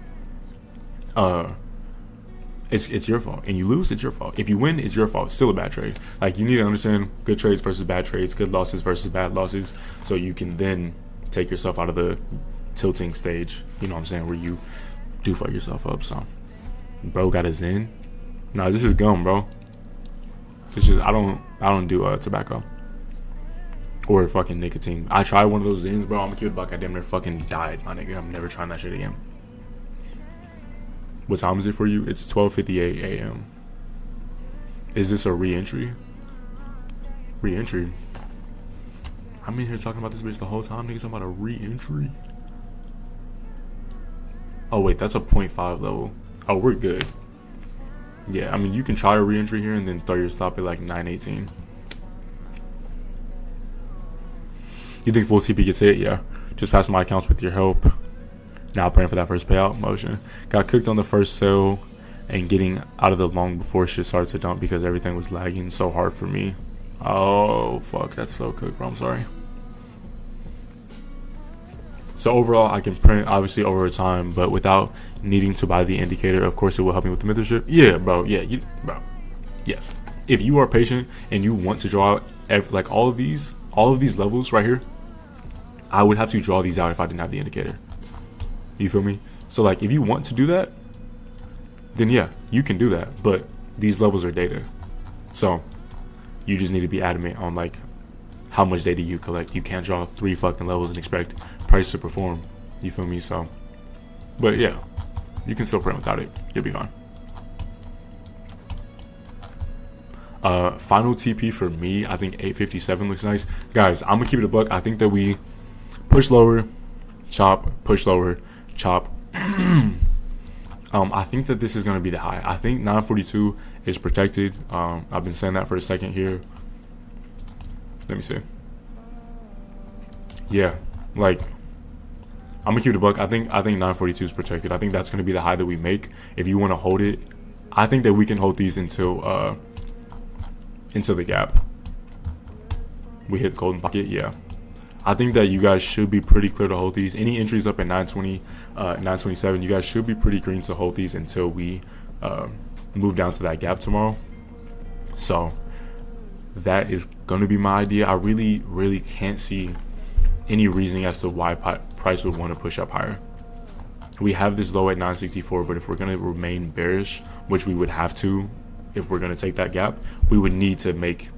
it's your fault. And you lose, it's your fault. If you win, it's your fault. It's still a bad trade. Like, you need to understand good trades versus bad trades, good losses versus bad losses, so you can then take yourself out of the tilting stage, you know what I'm saying, where you do fuck yourself up. So, bro got a Zen. Nah, this is gum, bro. It's just I don't do tobacco or fucking nicotine. I tried one of those Zens, bro. I'm a cute buck. I damn near fucking died, my nigga. I'm never trying that shit again. What time is it for you? It's 12:58 a.m. Is this a re-entry? Re-entry? I'm in here talking about this bitch the whole time. Niggas talking about a re-entry. Oh wait, that's a 0.5 level. Oh, we're good. Yeah, I mean, you can try a re-entry here and then throw your stop at like 918. You think full TP gets hit? Yeah. Just passed my accounts with your help. Now praying for that first payout. Motion. Got cooked on the first sale and getting out of the long before shit started to dump because everything was lagging so hard for me. Oh, fuck. That's so cooked, bro. I'm sorry. So overall, I can print obviously over time, but without needing to buy the indicator. Of course, it will help me with the mentorship. Yeah, bro. Yeah, bro. Yes. If you are patient and you want to draw out like all of these levels right here, I would have to draw these out if I didn't have the indicator. You feel me? So like, if you want to do that, then yeah, you can do that. But these levels are data, so you just need to be adamant on like how much data you collect. You can't draw 3 fucking levels and expect price to perform. You feel me? So, but yeah, you can still print without it. You'll be fine. Final TP for me, I think 857 looks nice. Guys, I'm gonna keep it a buck. I think that we push lower, chop, push lower, chop. I think that this is gonna be the high. I think 942 is protected. I've been saying that for a second here. Let me see. Yeah, like, I'm gonna keep it a buck. I think 942 is protected. I think that's gonna be the high that we make. If you want to hold it, I think that we can hold these until the gap. We hit the golden pocket. Yeah, I think that you guys should be pretty clear to hold these. Any entries up at 920, 927, you guys should be pretty green to hold these until we move down to that gap tomorrow. So that is going to be my idea. I really can't see any reasoning as to why price would want to push up higher. We have this low at 964, but if we're going to remain bearish, which we would have to if we're going to take that gap, we would need to make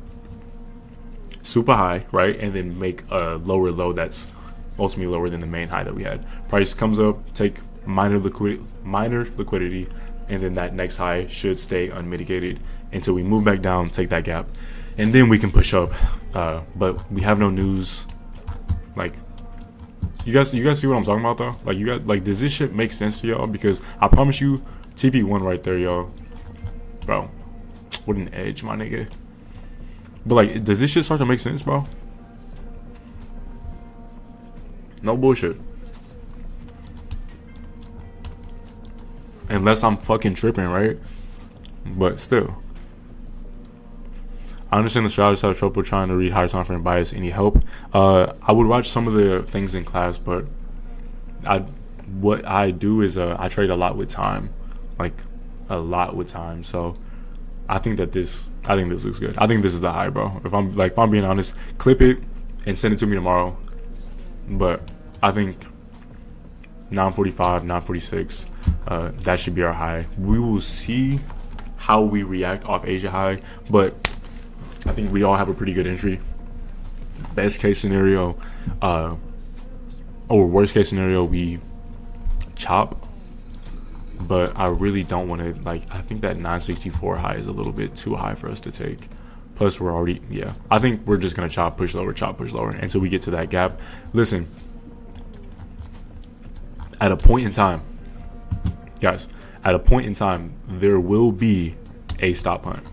super high, right? And then make a lower low that's ultimately lower than the main high that we had. Price comes up, take minor liquidity, and then that next high should stay unmitigated until we move back down, take that gap, and then we can push up. But we have no news. Like, you guys see what I'm talking about though? Like, you guys, like, does this shit make sense to y'all? Because I promise you, TP1 right there, y'all, bro, what an edge, my nigga. But like, does this shit start to make sense, bro? No bullshit. Unless I'm fucking tripping, right? But still, I understand the strategists have trouble trying to read higher time frame bias. Any help? I would watch some of the things in class, but what I do is I trade a lot with time, like a lot with time. So I think that this I think this looks good. I think this is the high, bro. If I'm being honest, clip it and send it to me tomorrow. But I think 945, 946, that should be our high. We will see how we react off Asia high, but I think we all have a pretty good entry. Best case scenario, or worst case scenario, we chop. But I really don't want to, like, I think that 964 high is a little bit too high for us to take. Plus, we're already, yeah. I think we're just going to chop, push lower until we get to that gap. Listen, at a point in time, guys, at a point in time, there will be a stop hunt.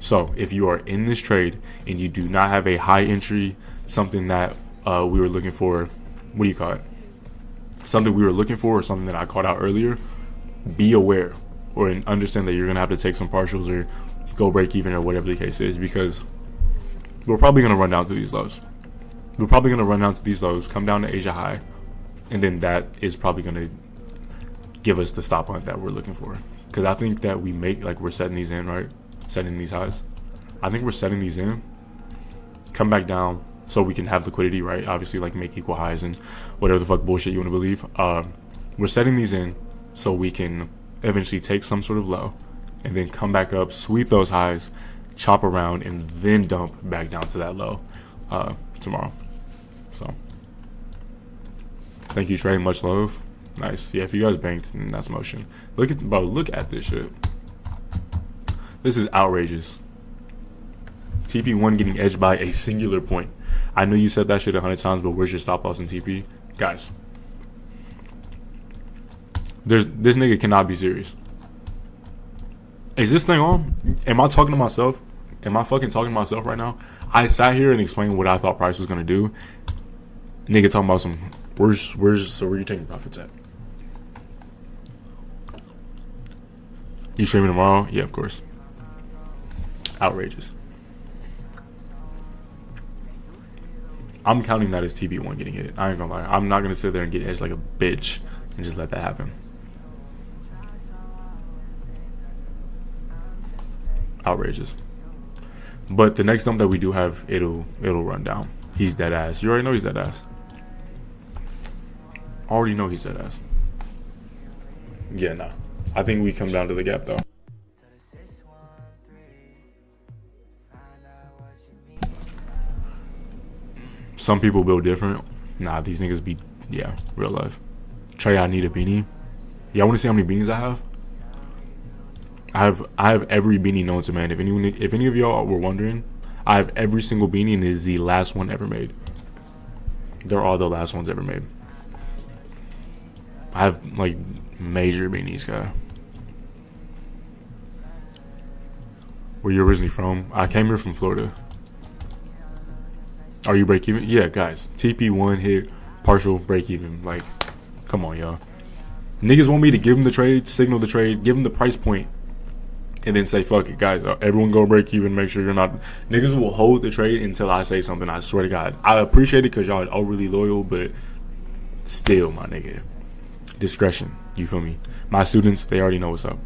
So if you are in this trade and you do not have a high entry, something that we were looking for, what do you call it? Something we were looking for, or something that I called out earlier, be aware or understand that you're going to have to take some partials or go break even or whatever the case is, because we're probably going to run down to these lows. We're probably going to run down to these lows, come down to Asia high, and then that is probably going to give us the stop hunt that we're looking for. Because I think that we make, like, we're setting these in, right? Setting these highs. I think we're setting these in, come back down so we can have liquidity, right? Obviously, like, make equal highs and whatever the fuck bullshit you want to believe. We're setting these in so we can eventually take some sort of low and then come back up, sweep those highs, chop around, and then dump back down to that low tomorrow. So thank you, Trey. Much love. Nice. Yeah, if you guys banked, then that's motion. Look at this shit. This is outrageous. TP1 getting edged by a singular point. I know you said that shit 100 times, but where's your stop loss in TP? Guys, this nigga cannot be serious. Is this thing on? Am I talking to myself? Am I fucking talking to myself right now? I sat here and explained what I thought price was gonna do. Nigga talking about some where you taking profits at? You streaming tomorrow? Yeah, of course. Outrageous. I'm counting that as TP1 getting hit. I ain't gonna lie. I'm not gonna sit there and get edged like a bitch and just let that happen. Outrageous. But the next dump that we do have, it'll run down. He's dead ass. You already know he's dead ass. Already know he's dead ass. Yeah, nah. I think we come down to the gap though. Some people build different. Nah, these niggas be, yeah, real life. Trey, I need a beanie. Yeah, I want to see how many beanies I have. I have every beanie known to man. If any of y'all were wondering, I have every single beanie, and it is the last one ever made. They're all the last ones ever made. I have, like, major beanies, guy. Where you originally from? I came here from Florida. Are you break even? Yeah, guys. TP1 hit, partial break even. Like, come on, y'all. Niggas want me to give them the trade, signal the trade, give them the price point, and then say, fuck it, guys. Everyone go break even. Make sure you're not. Niggas will hold the trade until I say something. I swear to God. I appreciate it because y'all are overly loyal, but still, my nigga. Discretion. You feel me? My students, they already know what's up.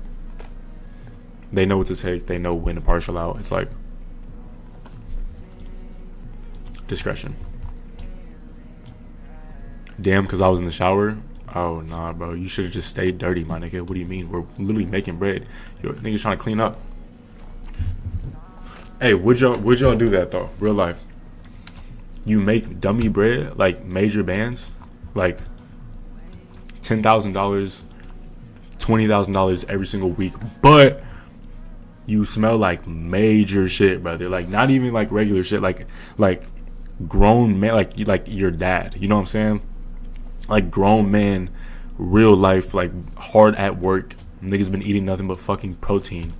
They know what to take. They know when to partial out. It's like discretion. Damn, because I was in the shower. Oh, nah, bro. You should have just stayed dirty, my nigga. What do you mean? We're literally making bread. Yo, niggas trying to clean up. Hey, would y'all do that, though? Real life. You make dummy bread, like major bands, like $10,000, $20,000 every single week, but you smell like major shit, brother. Like, not even like regular shit, like grown man, like your dad. You know what I'm saying? Like grown man, real life, like hard at work. Niggas been eating nothing but fucking protein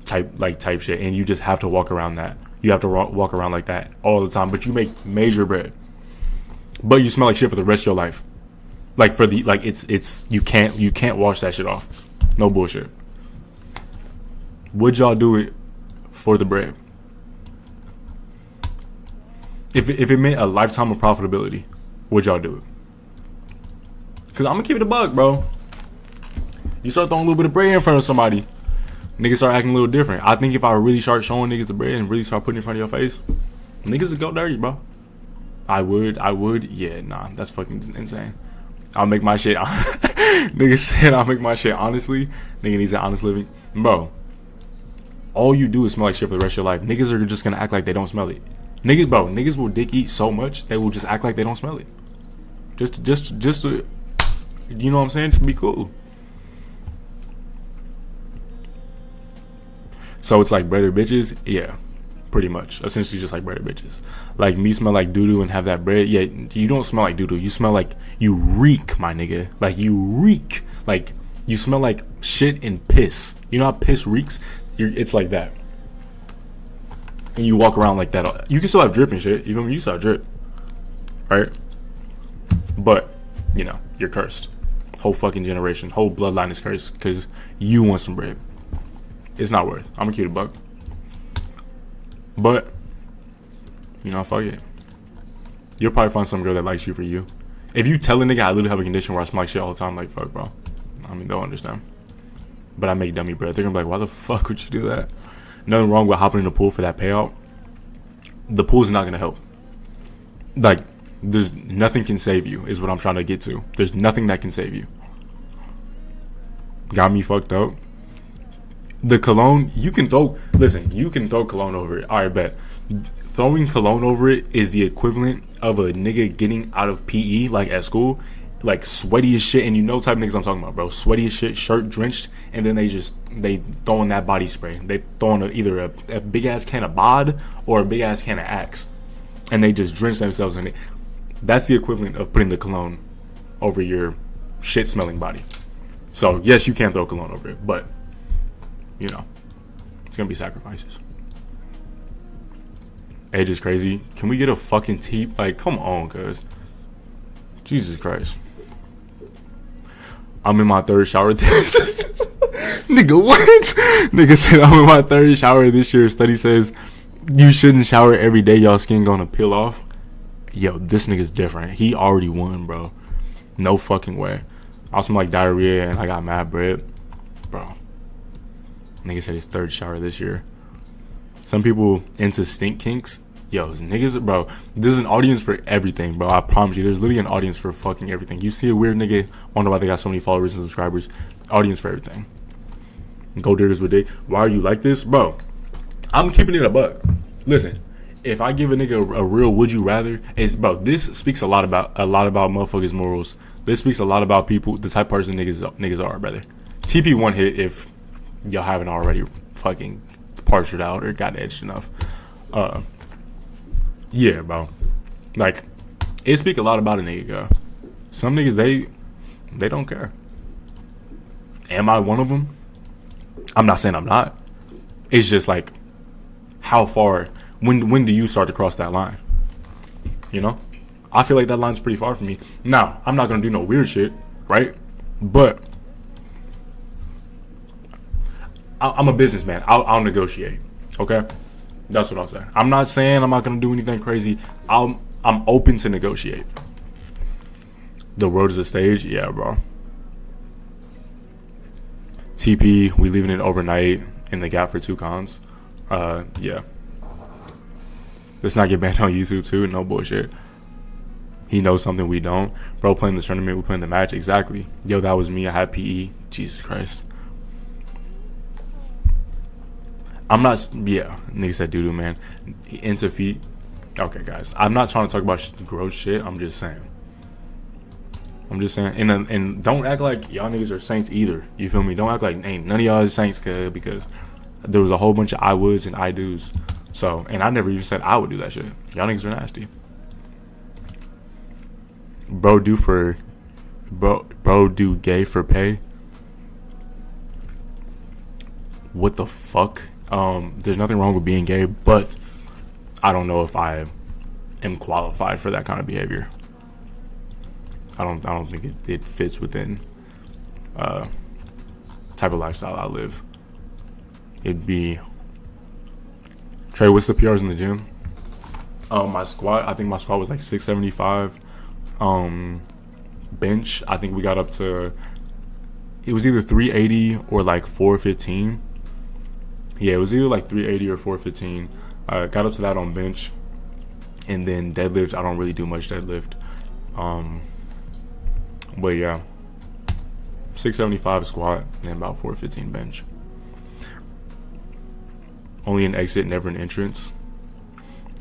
type shit, and you just have to walk around that. You have to walk around like that all the time, but you make major bread, but you smell like shit for the rest of your life. Like it's you can't wash that shit off. No bullshit. Would y'all do it for the bread? If it meant a lifetime of profitability, would y'all do it? Because I'm going to keep it a buck, bro. You start throwing a little bit of bread in front of somebody, niggas start acting a little different. I think if I really start showing niggas the bread and really start putting it in front of your face, niggas would go dirty, bro. I would. Yeah, nah, that's fucking insane. I'll make my shit. Nigga said I'll make my shit honestly. Nigga needs an honest living, bro. All you do is smell like shit for the rest of your life. Niggas are just gonna act like they don't smell it. Niggas will dick eat so much they will just act like they don't smell it. Just to, you know what I'm saying? Just be cool. So it's like breaded bitches, yeah. Pretty much, essentially just like breaded bitches. Like me smell like doo-doo and have that bread. Yeah, you don't smell like doo-doo. You smell like, you reek, my nigga. Like you reek. Like you smell like shit and piss. You know how piss reeks? It's like that. And you walk around like that. You can still have drip and shit. You feel me? You still have drip, right? But you know you're cursed. Whole fucking generation, whole bloodline is cursed because you want some bread. It's not worth. I'm gonna keep it a buck. But, you know, fuck it. You'll probably find some girl that likes you for you. If you tell a nigga I literally have a condition where I smell like shit all the time, like, fuck, bro. I mean, they'll understand. But I make dummy bread. They're gonna be like, why the fuck would you do that? Nothing wrong with hopping in the pool for that payout. The pool's not gonna help. Like, there's nothing can save you, is what I'm trying to get to. There's nothing that can save you. Got me fucked up. The cologne, you can throw cologne over it. Alright, bet. Throwing cologne over it is the equivalent of a nigga getting out of PE, like at school, like sweaty as shit, and you know type of niggas I'm talking about, bro. Sweaty as shit, shirt drenched, and then they throwing that body spray. They throwing either a big ass can of bod or a big ass can of Axe, and they just drench themselves in it. That's the equivalent of putting the cologne over your shit smelling body. So yes, you can throw cologne over it, but you know, it's gonna be sacrifices. Age is crazy. Can we get a fucking tea? Like, come on, cuz. Jesus Christ. I'm in my third shower. Nigga, what? Nigga said I'm in my third shower this year. Study says you shouldn't shower every day. Y'all skin gonna peel off. Yo, this nigga's different. He already won, bro. No fucking way. I smell like diarrhea and I got mad bread. Bro. Nigga said his third shower this year. Some people into stink kinks. Yo, niggas, bro, there's an audience for everything, bro. I promise you, there's literally an audience for fucking everything. You see a weird nigga, wonder why they got so many followers and subscribers. Audience for everything. Gold diggers with dick. Why are you like this? Bro, I'm keeping it a buck. Listen, if I give a nigga a real would you rather, bro, this speaks a lot about motherfuckers' morals. This speaks a lot about people, the type of person niggas are, brother. TP one hit if y'all haven't already fucking parsed it out or got edged enough. Yeah, bro. Like, it speak a lot about a nigga. Some niggas, they don't care. Am I one of them? I'm not saying I'm not. It's just like, how far, when do you start to cross that line? You know? I feel like that line's pretty far from me. Now, I'm not gonna do no weird shit, right? But I'm a businessman. I'll negotiate. Okay? That's what I'll say. I'm not saying I'm not gonna do anything crazy. I'm open to negotiate. The world is a stage, yeah, bro. TP, we leaving it overnight in the gap for 2 cons. Yeah. Let's not get banned on YouTube too. No bullshit. He knows something we don't. Bro, playing the tournament, we playing the match. Exactly. Yo, that was me. I had PE. Jesus Christ. I'm not, yeah, nigga said doo-doo, man. Into feet. Okay, guys. I'm not trying to talk about gross shit. I'm just saying. And don't act like y'all niggas are saints either. You feel me? Don't act like ain't none of y'all is saints, because there was a whole bunch of I woulds and I do's. So, and I never even said I would do that shit. Y'all niggas are nasty. Bro do gay for pay. What the fuck? There's nothing wrong with being gay, but I don't know if I am qualified for that kind of behavior. I don't think it fits within type of lifestyle I live. It'd be Trey, what's the PRs in the gym? My squat, I think my squat was like 675. Bench, I think we got up to, it was either 380 or like 415. Yeah, it was either like 380 or 415. Got up to that on bench, and then deadlift. I don't really do much deadlift. But yeah, 675 squat and about 415 bench. Only an exit, never an entrance.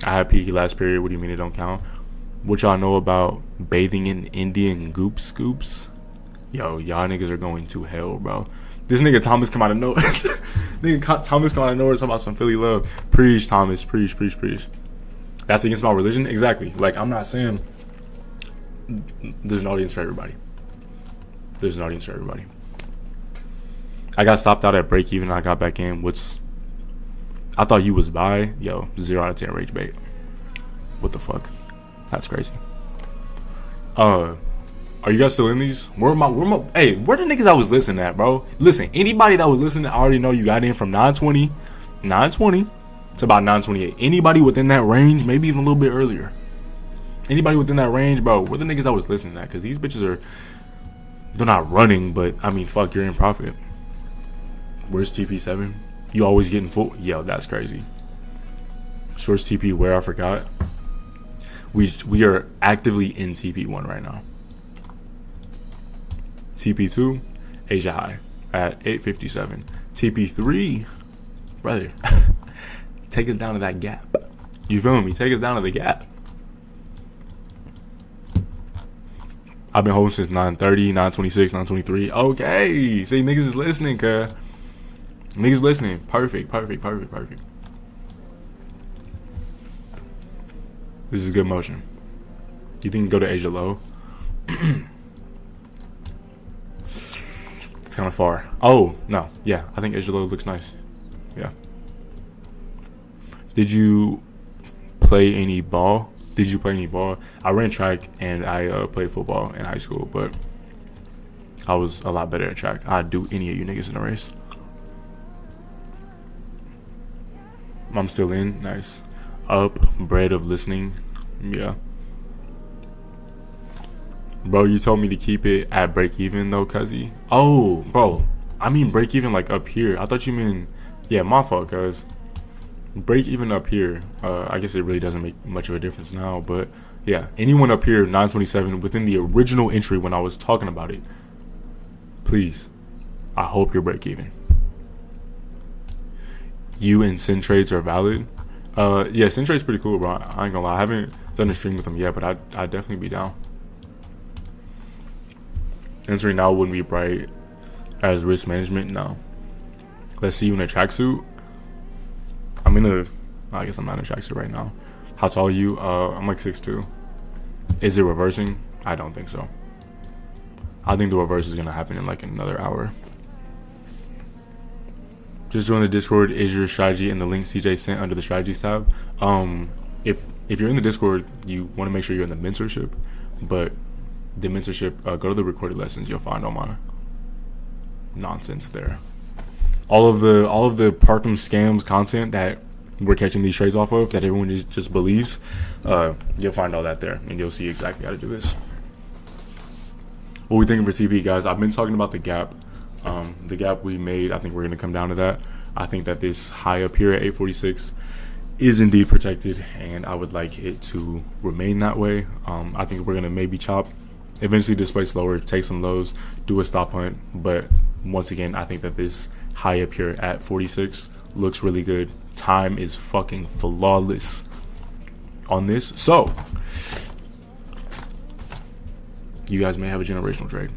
I had peaky last period. What do you mean it don't count? What y'all know about bathing in Indian goop scoops? Yo, y'all niggas are going to hell, bro. This nigga Thomas come out of nowhere. Thomas come out of nowhere talking about some Philly love. Preach, Thomas. Preach. That's against my religion? Exactly. Like, I'm not saying there's an audience for everybody. I got stopped out at break even and I got back in. I thought you was by. Yo, 0 out of 10 rage bait. What the fuck? That's crazy. Are you guys still in these? Where the niggas I was listening at, bro? Listen, anybody that was listening, I already know you got in from 920 to about 928. Anybody within that range, maybe even a little bit earlier. Anybody within that range, bro, where the niggas I was listening at? Because these bitches they're not running, but I mean, fuck, you're in profit. Where's TP7? You always getting full? Yo, that's crazy. Shorts TP where? I forgot. We are actively in TP1 right now. TP2, Asia High at 857. TP3, brother, take us down to that gap. You feel me? Take us down to the gap. I've been holding since 9:30, 9:26, 9:23. Okay, see, niggas is listening, cuz. Niggas listening. Perfect. This is good motion. You think you go to Asia low? It's kind of far. Oh, no. Yeah, I think Asia low looks nice. Yeah. Did you play any ball? I ran track and I played football in high school, but I was a lot better at track. I'd do any of you niggas in a race. I'm still in. Nice. Up. Bread of listening. Yeah. Bro, you told me to keep it at break even though, cuzzy. Oh, bro. I mean break even like up here. I thought you meant... Yeah, my fault, cuz. Break even up here. I guess it really doesn't make much of a difference now, but yeah, anyone up here 927 within the original entry when I was talking about it, please, I hope you're break even. You and Sin trades are valid. Yeah, Sin trade's pretty cool, bro. I ain't gonna lie, I haven't done a stream with him yet, but I'd definitely be down. Entering now wouldn't be bright as risk management. No. Let's see you in a tracksuit. I guess I'm not in a tracksuit right now. How tall are you? I'm like 6'2". Is it reversing? I don't think so. I think the reverse is gonna happen in like another hour. Just join the Discord. Is your strategy in the link CJ sent under the strategies tab? If you're in the Discord, you want to make sure you're in the mentorship. But the mentorship, go to the recorded lessons. You'll find all my nonsense there. All of the Parkham scams content that we're catching these trades off of, that everyone just believes, you'll find all that there, and you'll see exactly how to do this. What we thinking for TP, guys? I've been talking about the gap. The gap we made, I think we're going to come down to that. I think that this high up here at 846 is indeed protected, and I would like it to remain that way. I think we're going to maybe chop, eventually display slower, take some lows, do a stop hunt, but once again, I think that this high up here at 46 looks really good. Time is fucking flawless on this. So, you guys may have a generational trade.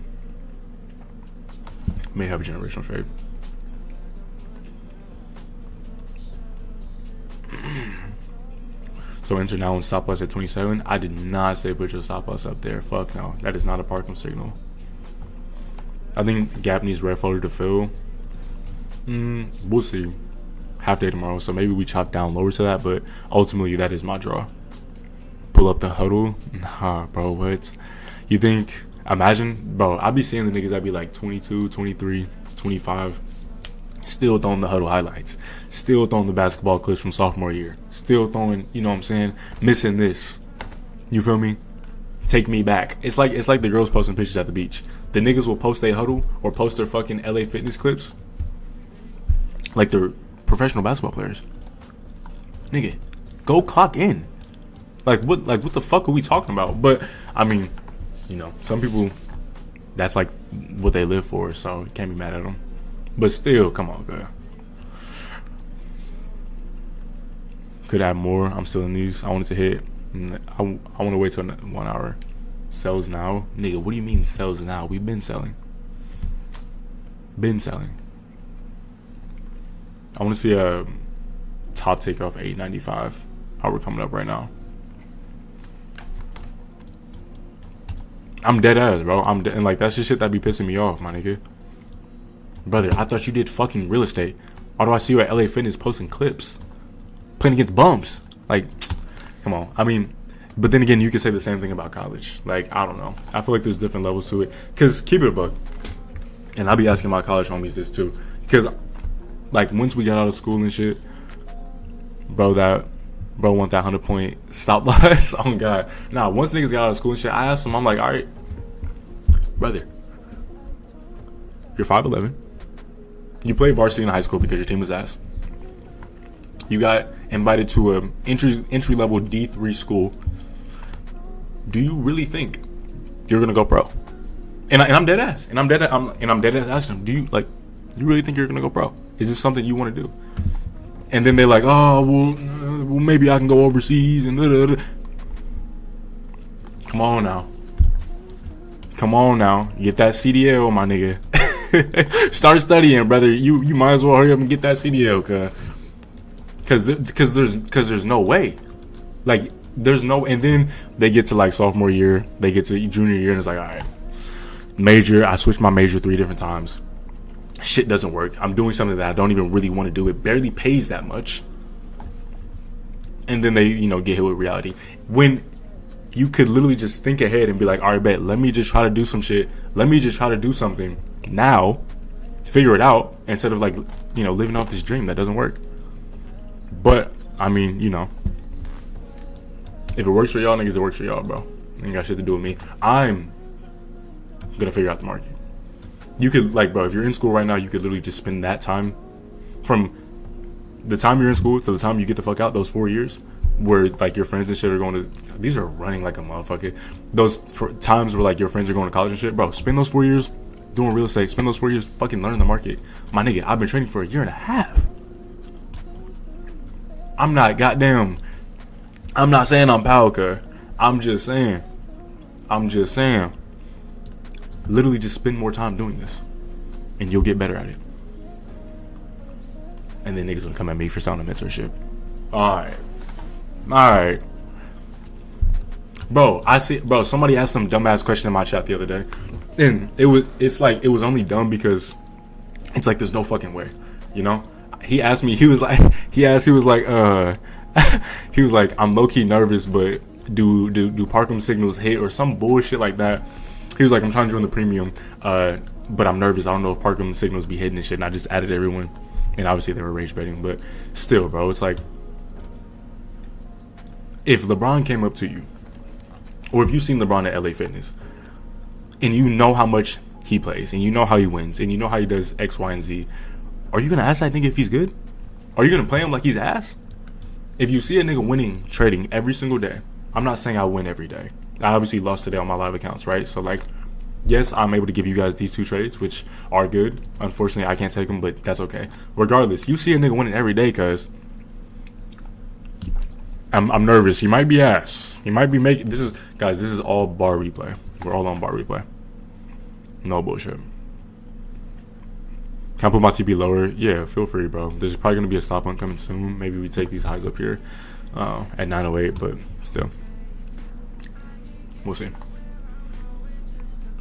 So enter now and stop loss at 27. I did not say put your stop loss up there. Fuck no. That is not a Parkham signal. I think gap needs red folder to fill. We'll see. Half day tomorrow, so maybe we chop down lower to that, but ultimately that is my draw. Pull up the huddle. Nah, bro, what? You think, imagine, bro, I be seeing the niggas that be like 22, 23, 25, still throwing the huddle highlights, still throwing the basketball clips from sophomore year, still throwing, you know what I'm saying, missing this. You feel me? Take me back. It's like the girls posting pictures at the beach. The niggas will post their huddle or post their fucking LA Fitness clips, like they're professional basketball players. Nigga, go clock in. Like what the fuck are we talking about? But I mean, you know, some people, that's like what they live for, so can't be mad at them. But still, come on, girl. Could have more. I'm still in these. I wanted to hit. I want to wait till 1 hour. Sells now, nigga. What do you mean sells now? We've been selling. Been selling. I want to see a top take off 895. How we're coming up right now. I'm dead ass, bro. And like that's just shit that be pissing me off, my nigga. Brother, I thought you did fucking real estate. Why do I see you at LA Fitness posting clips? Playing against bums. Like, come on. I mean, but then again, you could say the same thing about college. Like, I don't know. I feel like there's different levels to it. Because, keep it a buck. And I'll be asking my college homies this too. Because, like, once we got out of school and shit, bro want that 100-point stop loss. Oh, God. Nah, once niggas got out of school and shit, I asked them, I'm like, all right, brother, you're 5'11". You played varsity in high school because your team was ass. You got invited to a entry level D3 school. Do you really think you're gonna go pro? And I'm dead ass. And I'm dead ass asking them, you really think you're gonna go pro? Is this something you want to do? And then they're like, oh well, maybe I can go overseas and Come on now, get that CDL, my nigga. Start studying, brother. You might as well hurry up and get that CDL, cause there's no way. Like there's no, and then they get to like sophomore year, they get to junior year, and it's like, all right, major. I switched my major 3 different times. Shit doesn't work. I'm doing something that I don't even really want to do. It barely pays that much. And then they, get hit with reality. When you could literally just think ahead and be like, all right, bet, let me just try to do some shit. Let me just try to do something now, figure it out, instead of like, living off this dream that doesn't work. But, I mean, if it works for y'all niggas, it works for y'all, bro. Ain't got shit to do with me. I'm gonna figure out the market. You could, like, bro, if you're in school right now, you could literally just spend that time from the time you're in school to the time you get the fuck out, those 4 years where like your friends and shit are going to, these are running like a motherfucker. Those times where like your friends are going to college and shit, bro, spend those 4 years doing real estate. Spend those 4 years fucking learning the market. My nigga, I've been training for 1.5 years. I'm not saying I'm Palka. I'm just saying. Literally just spend more time doing this and you'll get better at it. And then niggas gonna come at me for sounding mentorship. Alright. Bro, somebody asked some dumbass question in my chat the other day. And it was only dumb because it's like there's no fucking way. He asked me, he was like, I'm low-key nervous, but do Parkham signals hit or some bullshit like that. He was like, I'm trying to join the premium, but I'm nervous. I don't know if Parkham signals be hitting and shit. And I just added everyone. And obviously they were rage betting, but still, bro, it's like, if LeBron came up to you, or if you've seen LeBron at LA Fitness, and you know how much he plays, and you know how he wins, and you know how he does X, Y, and Z, are you gonna ask that nigga if he's good? Are you gonna play him like he's ass? If you see a nigga winning trading every single day, I'm not saying I win every day. I obviously lost today on my live accounts, right? So like, yes, I'm able to give you guys these 2 trades, which are good. Unfortunately, I can't take them, but that's okay. Regardless, you see a nigga winning every day, cause I'm nervous. He might be ass. He might be making. This is all bar replay. We're all on bar replay. No bullshit. Can I put my TP lower? Yeah, feel free, bro. There's probably gonna be a stop on coming soon. Maybe we take these highs up here at 908, but still, we'll see.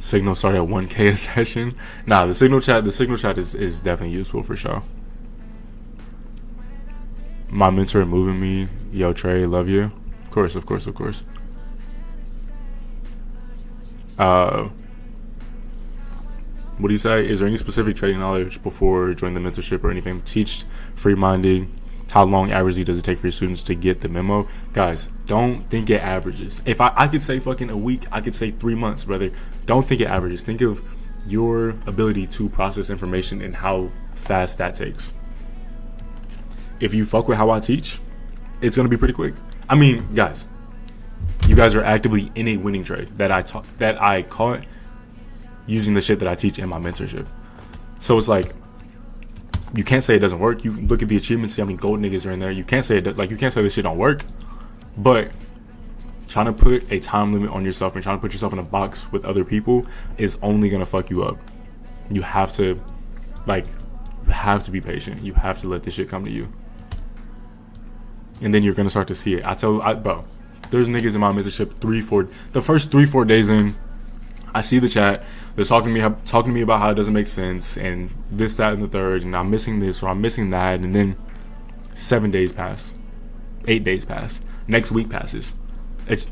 Signal started at 1K a session. Nah, the signal chat is definitely useful for sure. My mentor moving me. Yo, Trey, love you. Of course. What do you say? Is there any specific trading knowledge before joining the mentorship or anything? Teach free-minded. How long averagely does it take for your students to get the memo? Guys, don't think it averages. If I could say fucking a week, I could say 3 months, brother. Don't think it averages. Think of your ability to process information and how fast that takes. if you fuck with how I teach, it's gonna be pretty quick. I mean, guys, you guys are actively in a winning trade that I caught using the shit that I teach in my mentorship. So it's like, you can't say it doesn't work. You look at the achievements, see how many gold niggas are in there. You can't say you can't say this shit don't work. But trying to put a time limit on yourself and trying to put yourself in a box with other people is only gonna fuck you up. You have to be patient. You have to let this shit come to you, and then you're gonna start to see it. Bro, there's niggas in my mentorship the first 3-4 days in, I see the chat. They're talking to me about how it doesn't make sense and this, that, and the third, and I'm missing this or I'm missing that, and then 7 days pass, 8 days pass, next week passes.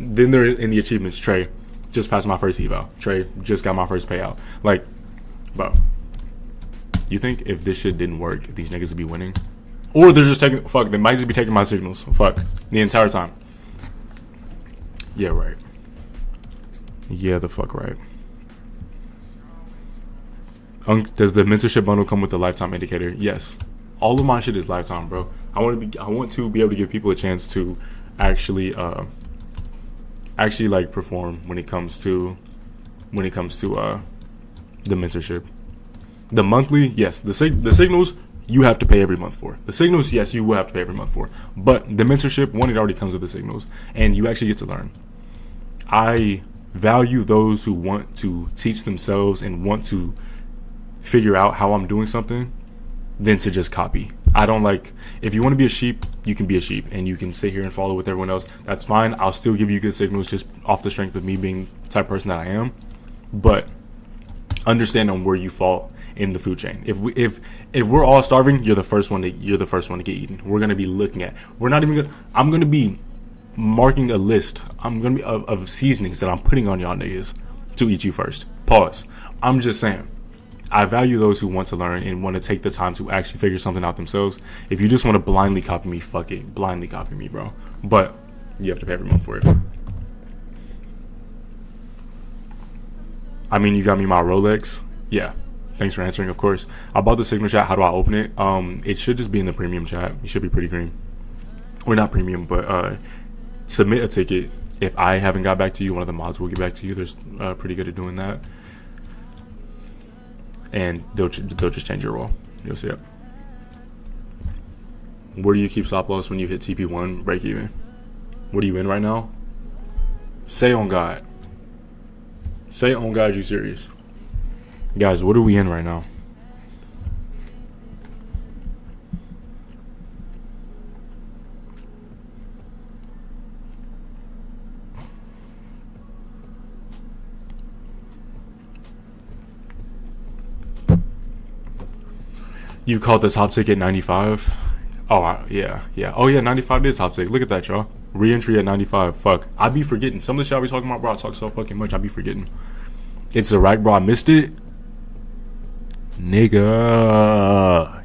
Then they're in the achievements. Trey just passed my first eval. Trey just got my first payout. Like, bro, you think if this shit didn't work, these niggas would be winning? Or they're just taking, they might just be taking my signals, the entire time. Yeah, right. Yeah, the fuck right. Does the mentorship bundle come with a lifetime indicator? Yes. All of my shit is lifetime, bro. I want to be able to give people a chance to actually like perform when it comes to the mentorship. The monthly, yes. The signals you have to pay every month for. The signals, yes, you will have to pay every month for. But the mentorship, it already comes with the signals, and you actually get to learn. I value those who want to teach themselves and want to figure out how I'm doing something than to just copy. I don't like, if you want to be a sheep, you can be a sheep and you can sit here and follow with everyone else. That's fine. I'll still give you good signals just off the strength of me being the type of person that I am. But understand on where you fall in the food chain. If we're all starving, you're the first one to get eaten. We're gonna be looking at. I'm gonna be marking a list. I'm gonna be of seasonings that I'm putting on y'all niggas to eat you first. Pause. I'm just saying. I value those who want to learn and want to take the time to actually figure something out themselves. If you just want to blindly copy me, fuck it. Blindly copy me, bro. But you have to pay every month for it. I mean, you got me my Rolex. Yeah. Thanks for answering, of course. I bought the signal chat. How do I open it? It should just be in the premium chat. You should be pretty green. Or not premium, but submit a ticket. If I haven't got back to you, one of the mods will get back to you. They're pretty good at doing that. And they'll just change your role. You'll see it. Where do you keep stop loss when you hit TP1 break even? What are you in right now? Say on God. Say on God you serious. Guys, what are we in right now? You called the top ticket 95? Oh, yeah. Oh, yeah, 95 is top ticket. Look at that, y'all. Re-entry at 95. Fuck. I be forgetting. Some of the shit I be talking about, bro, I talk so fucking much, I be forgetting. It's a rack, bro. I missed it. Nigga.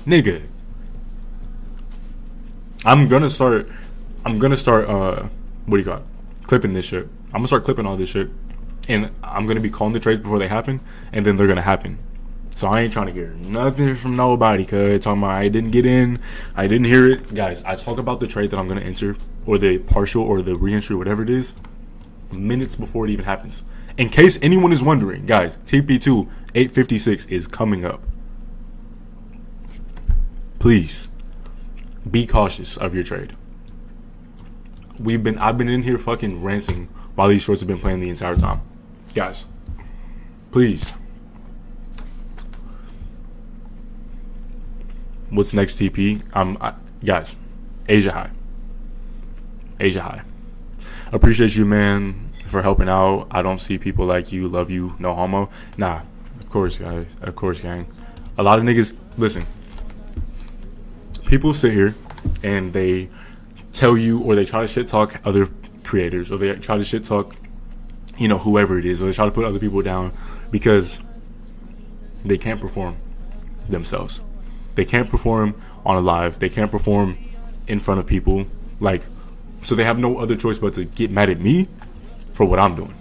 I'm gonna start, what do you call it? Clipping this shit. I'm gonna start clipping all this shit. And I'm gonna be calling the trades before they happen, and then they're gonna happen. So I ain't trying to hear nothing from nobody, cause talking about I didn't get in, I didn't hear it. Guys, I talk about the trade that I'm gonna enter, or the partial, or the re-entry, whatever it is, minutes before it even happens. In case anyone is wondering, guys, TP2 856 is coming up. Please be cautious of your trade. I've been in here fucking ranting while these shorts have been playing the entire time. Guys, please. What's next TP? Guys, Asia High. Appreciate you, man, for helping out. I don't see people like you. Love you. No homo. Nah, of course, guys. Of course, gang. A lot of niggas, listen. People sit here and they tell you, or they try to shit talk other creators, or they try to shit talk, whoever it is, or they try to put other people down because they can't perform themselves. They can't perform on a live. They can't perform in front of people. So they have no other choice but to get mad at me for what I'm doing.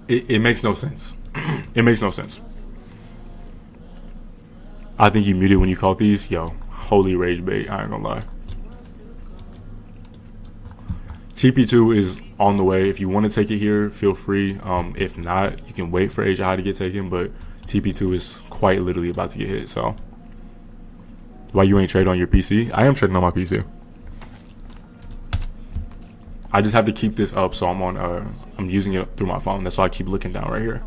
It makes no sense. It makes no sense. I think you muted when you called these. Yo, holy rage bait. I ain't gonna lie. TP2 is on the way. If you want to take it here, feel free. If not, you can wait for Asia High to get taken. But TP2 is quite literally about to get hit. So, why you ain't trade on your PC? I am trading on my PC. I just have to keep this up, so I'm using it through my phone. That's why I keep looking down right here.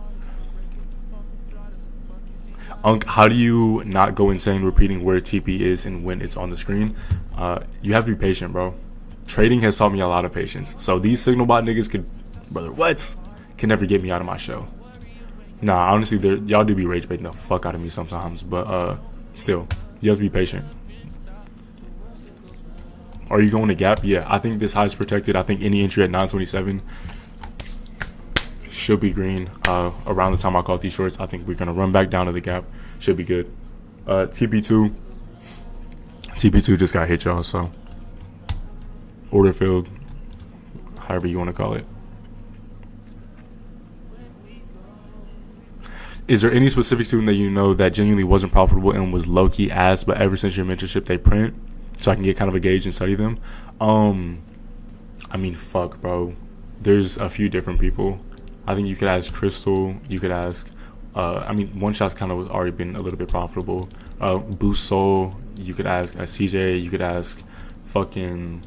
Unk, how do you not go insane repeating where TP is and when it's on the screen? You have to be patient, bro. Trading has taught me a lot of patience. So these signal bot niggas can never get me out of my shell. Nah, honestly, y'all do be rage baiting the fuck out of me sometimes, but still, you have to be patient. Are you going to gap? Yeah, I think this high is protected. I think any entry at 927 should be green. Around the time I caught these shorts, I think we're gonna run back down to the gap. Should be good. TP2 just got hit, y'all. So order filled, however you want to call it. Is there any specific student that you know that genuinely wasn't profitable and was low-key ass, but ever since your mentorship they print, so I can get kind of a gauge and study them? I mean, fuck, bro. There's a few different people. I think you could ask Crystal. You could ask, I mean, One Shot's kind of already been a little bit profitable. Boost Soul. You could ask CJ. You could ask fucking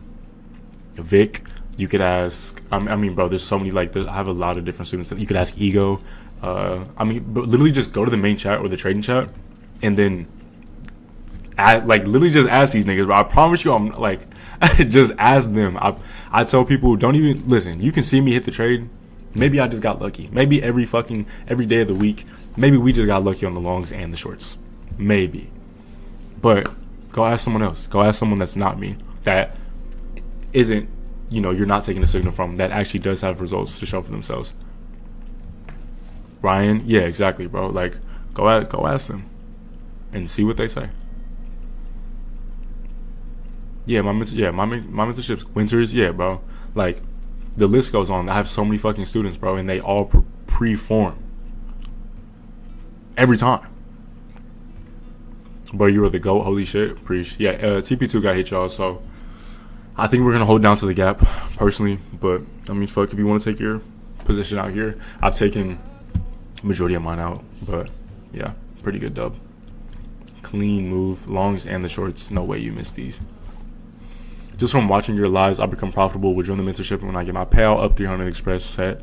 Vic. You could ask, I mean, bro, there's so many, like, I have a lot of different students. You could ask Ego. I mean, but literally just go to the main chat or the trading chat and then literally just ask these niggas, bro. I promise you, I'm like, just ask them. I tell people, don't even listen. You can see me hit the trade. Maybe I just got lucky. Maybe every day of the week, maybe we just got lucky on the longs and the shorts. Maybe. But go ask someone else. Go ask someone that's not me. That isn't, you're not taking a signal from, that actually does have results to show for themselves. Ryan, yeah, exactly, bro. Like, go ask them and see what they say. Yeah, my mentorships, Winters, yeah, bro. Like, the list goes on. I have so many fucking students, bro, and they all pre-form every time. Bro, you were the GOAT. Holy shit, preach. Yeah, TP2 got hit, y'all. So I think we're gonna hold down to the gap, personally. But I mean, fuck, if you want to take your position out here, I've taken majority of mine out. But yeah, pretty good dub. Clean move, longs and the shorts. No way you missed these. Just from watching your lives, I become profitable with join the mentorship when I get my payout up 300 express set.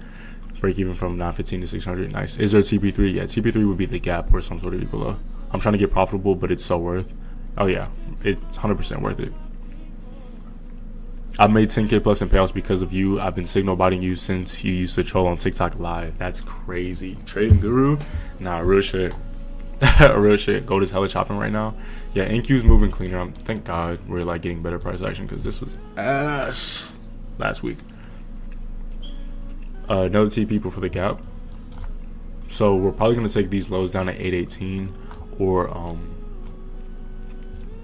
Break even from 915 to 600. Nice. Is there a TP3? Yeah, TP3 would be the gap or some sort of equal low. I'm trying to get profitable, but it's so worth. Oh yeah, it's 100% worth it. I've made 10K plus in payouts because of you. I've been signal botting you since you used to troll on TikTok live. That's crazy. Trading guru? Nah, real shit. Real shit. Gold is hella chopping right now. Yeah, NQ's moving cleaner. Thank God we're like getting better price action because this was ass last week. Another TP for the gap. So we're probably gonna take these lows down to 818 or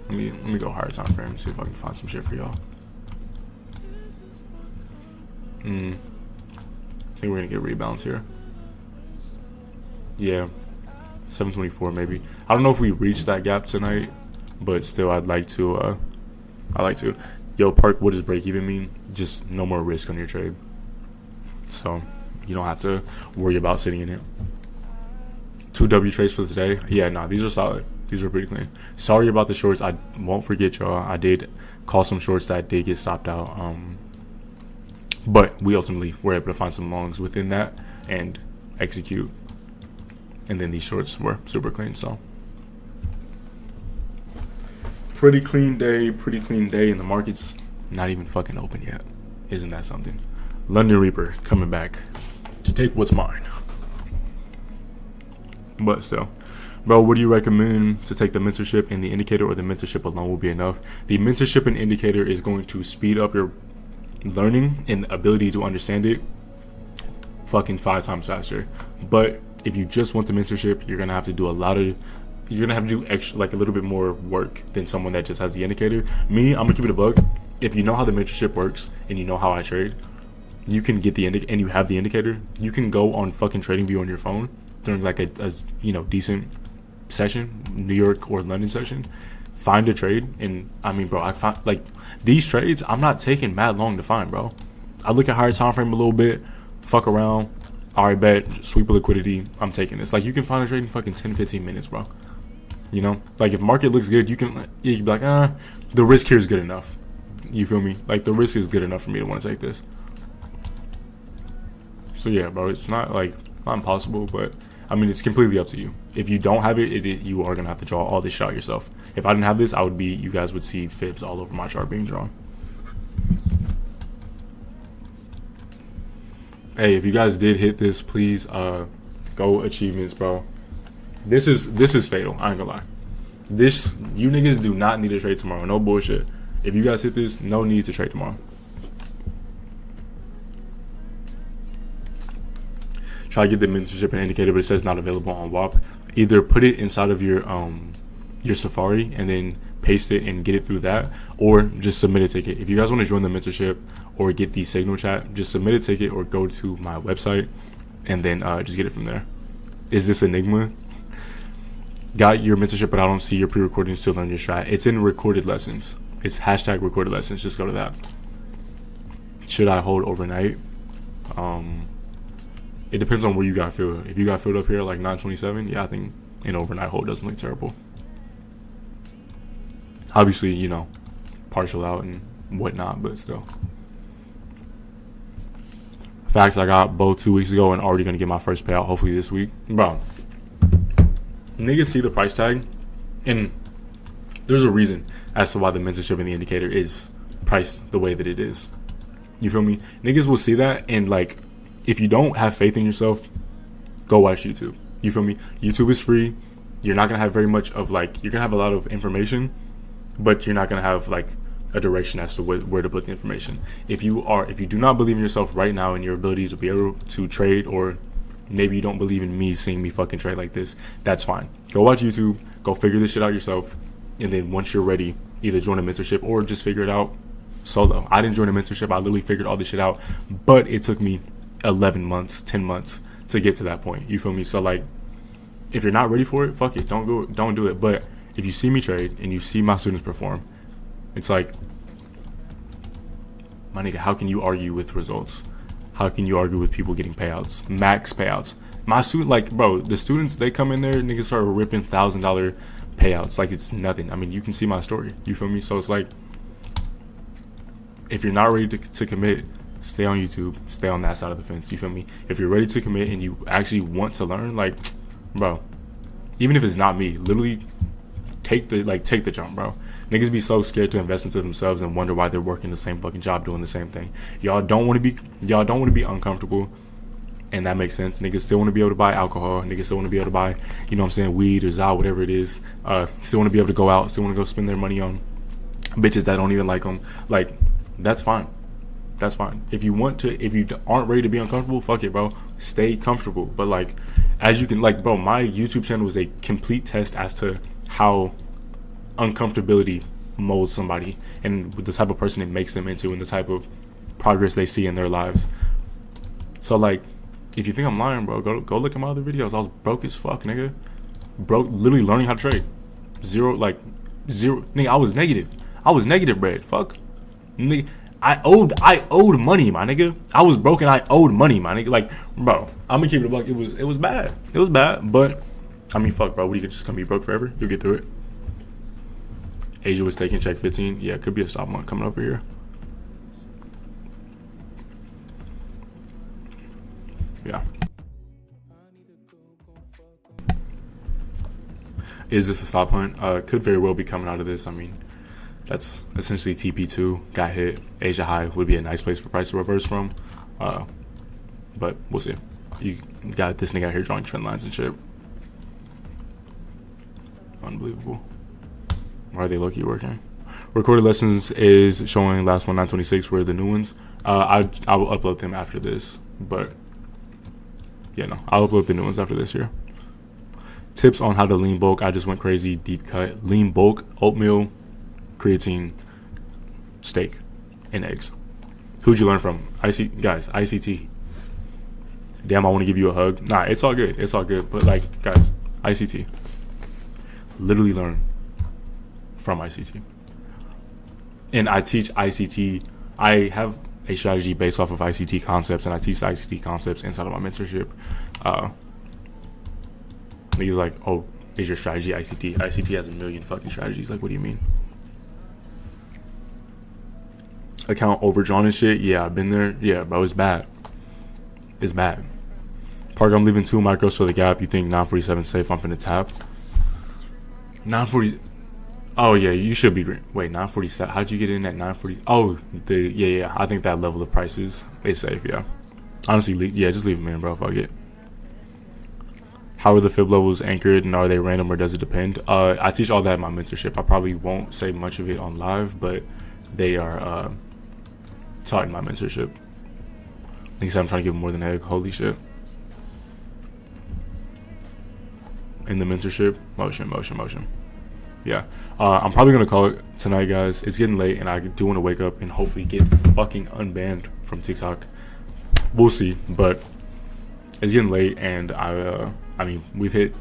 let me go higher time frame, see if I can find some shit for y'all. I think we're gonna get rebounds here. Yeah, 724 maybe. I don't know if we reach that gap tonight, but still I'd like to. Yo, Park, what does break even mean? Just no more risk on your trade. So you don't have to worry about sitting in it. 2 W trades for today. Yeah, nah, these are solid. These are pretty clean. Sorry about the shorts. I won't forget y'all. I did call some shorts that did get stopped out. But we ultimately were able to find some longs within that and execute. And then these shorts were super clean. So pretty clean day, and the market's not even fucking open yet. Isn't that something? Lonodn Reaper coming back to take what's mine. But still, bro, what do you recommend to take the mentorship and the indicator, or the mentorship alone will be enough? The mentorship and indicator is going to speed up your learning and ability to understand it fucking 5 times faster. But if you just want the mentorship, you're gonna have to do extra, like a little bit more work than someone that just has the indicator. Me, I'm gonna keep it a buck. If you know how the mentorship works and you know how I trade, you can get the and you have the indicator, you can go on fucking TradingView on your phone during like a decent session, New York or London session, find a trade. And I mean, bro, I find like these trades, I'm not taking mad long to find, bro. I look at higher time frame a little bit, fuck around, all right, bet, sweep of liquidity, I'm taking this. Like, you can find a trade in fucking 10-15 minutes, bro. You know, like if market looks good, you can be like, the risk here is good enough. You feel me? Like, the risk is good enough for me to want to take this. So yeah, bro, it's not like not impossible, but I mean, it's completely up to you. If you don't have it, you are gonna have to draw all this shit out yourself. If I didn't have this, you guys would see fibs all over my chart being drawn. Hey, if you guys did hit this, please go achievements, bro. This is fatal. I ain't gonna lie. You niggas do not need to trade tomorrow. No bullshit. If you guys hit this, no need to trade tomorrow. Try to get the mentorship and indicator, but it says not available on WAP. Either put it inside of your Safari and then paste it and get it through that, or just submit a ticket. If you guys want to join the mentorship or get the signal chat, just submit a ticket or go to my website and then just get it from there. Is this Enigma? Got your mentorship, but I don't see your pre-recordings to learn your strat. It's in recorded lessons. It's hashtag recorded lessons. Just go to that. Should I hold overnight? It depends on where you got filled. If you got filled up here like 927, yeah, I think an overnight hold doesn't look terrible. Obviously, you know, partial out and whatnot, but still. Facts, I got both 2 weeks ago and already gonna get my first payout hopefully this week. Bro, niggas see the price tag, and there's a reason as to why the mentorship and the indicator is priced the way that it is. You feel me? Niggas will see that, and like, if you don't have faith in yourself, go watch YouTube. You feel me? YouTube is free. You're not gonna have very much of like, you're gonna have a lot of information, but you're not gonna have like a direction as to where to put the information. If you do not believe in yourself right now and your ability to be able to trade, or maybe you don't believe in me seeing me fucking trade like this, that's fine. Go watch YouTube, go figure this shit out yourself, and then once you're ready, either join a mentorship or just figure it out solo. I didn't join a mentorship. I literally figured all this shit out, but it took me 11 months, 10 months to get to that point. You feel me? So like, if you're not ready for it, fuck it, don't do it. But if you see me trade and you see my students perform, it's like, my nigga, how can you argue with results? How can you argue with people getting payouts, max payouts? My student, like, bro, the students, they come in there, niggas start ripping $1,000 payouts like it's nothing. I mean, you can see my story. You feel me? So it's like, if you're not ready to commit, stay on YouTube, stay on that side of the fence. You feel me? If you're ready to commit and you actually want to learn, like, bro, even if it's not me, literally take the jump, bro. Niggas be so scared to invest into themselves and wonder why they're working the same fucking job doing the same thing. Y'all don't want to be uncomfortable, and that makes sense. Niggas still want to be able to buy alcohol. Niggas still want to be able to buy, you know what I'm saying, weed or Zao, whatever it is. Still want to be able to go out. Still want to go spend their money on bitches that don't even like them. Like, that's fine. That's fine. If you aren't ready to be uncomfortable, fuck it, bro. Stay comfortable. But like, as you can, like, bro, my YouTube channel is a complete test as to how uncomfortability molds somebody and the type of person it makes them into and the type of progress they see in their lives. So like, if you think I'm lying, bro, go look at my other videos. I was broke as fuck, nigga. Broke, literally learning how to trade. Zero. Nigga, I was negative, bread. Fuck. Nigga, I owed money, my nigga. I was broke and I owed money, my nigga. Like, bro, I'm gonna keep it a buck. It was bad. It was bad, but I mean, fuck, bro. What, you just gonna be broke forever? You'll get through it. Asia was taking check 15. Yeah, it could be a stop month coming over here. Yeah. Is this a stop hunt? Could very well be coming out of this. I mean, that's essentially TP2 got hit. Asia high would be a nice place for price to reverse from. But we'll see. You got this nigga out here drawing trend lines and shit. Unbelievable. Why are they low-key working? Recorded lessons is showing last one 926 were the new ones. I will upload them after this, but yeah, no, I'll upload the new ones after this year. Tips on how to lean bulk. I just went crazy. Deep cut. Lean bulk, oatmeal, creatine, steak, and eggs. Who'd you learn from? Guys, ICT. Damn, I want to give you a hug. Nah, it's all good. It's all good. But like, guys, ICT. Literally learn from ICT. And I teach ICT. I have a strategy based off of ICT concepts, and I teach the ICT concepts inside of my mentorship. He's like, oh, is your strategy ICT? ICT has a million fucking strategies. Like, what do you mean? Account overdrawn and shit. Yeah, I've been there. Yeah, bro, it's bad. It's bad. Parker, I'm leaving 2 micros for the gap. You think 947 safe? I'm finna tap. 940. Oh yeah, you should be green. Wait, 947. How'd you get in at 940? Oh, yeah. I think that level of prices is safe. Yeah. Honestly, just leave them in, bro. Fuck it. How are the fib levels anchored, and are they random, or does it depend? I teach all that in my mentorship. I probably won't say much of it on live, but they are taught in my mentorship. Like I said, I'm trying to give them more than a hug. Holy shit. In the mentorship, motion. Yeah. I'm probably going to call it tonight, guys. It's getting late, and I do want to wake up and hopefully get fucking unbanned from TikTok. We'll see, but it's getting late, and I mean, we've hit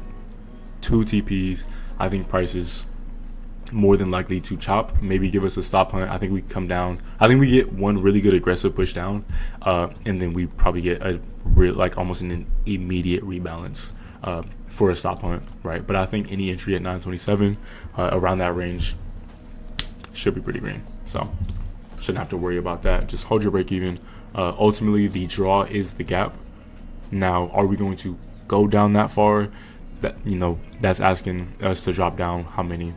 2 TPs. I think prices more than likely to chop, maybe give us a stop hunt. I think we come down. I think we get one really good aggressive push down, and then we probably get a real, like almost an immediate rebalance for a stop hunt, right? But I think any entry at 927 around that range should be pretty green. So shouldn't have to worry about that. Just hold your break even. Ultimately, the draw is the gap. Now, are we going to go down that far? That, you know, that's asking us to drop down how many?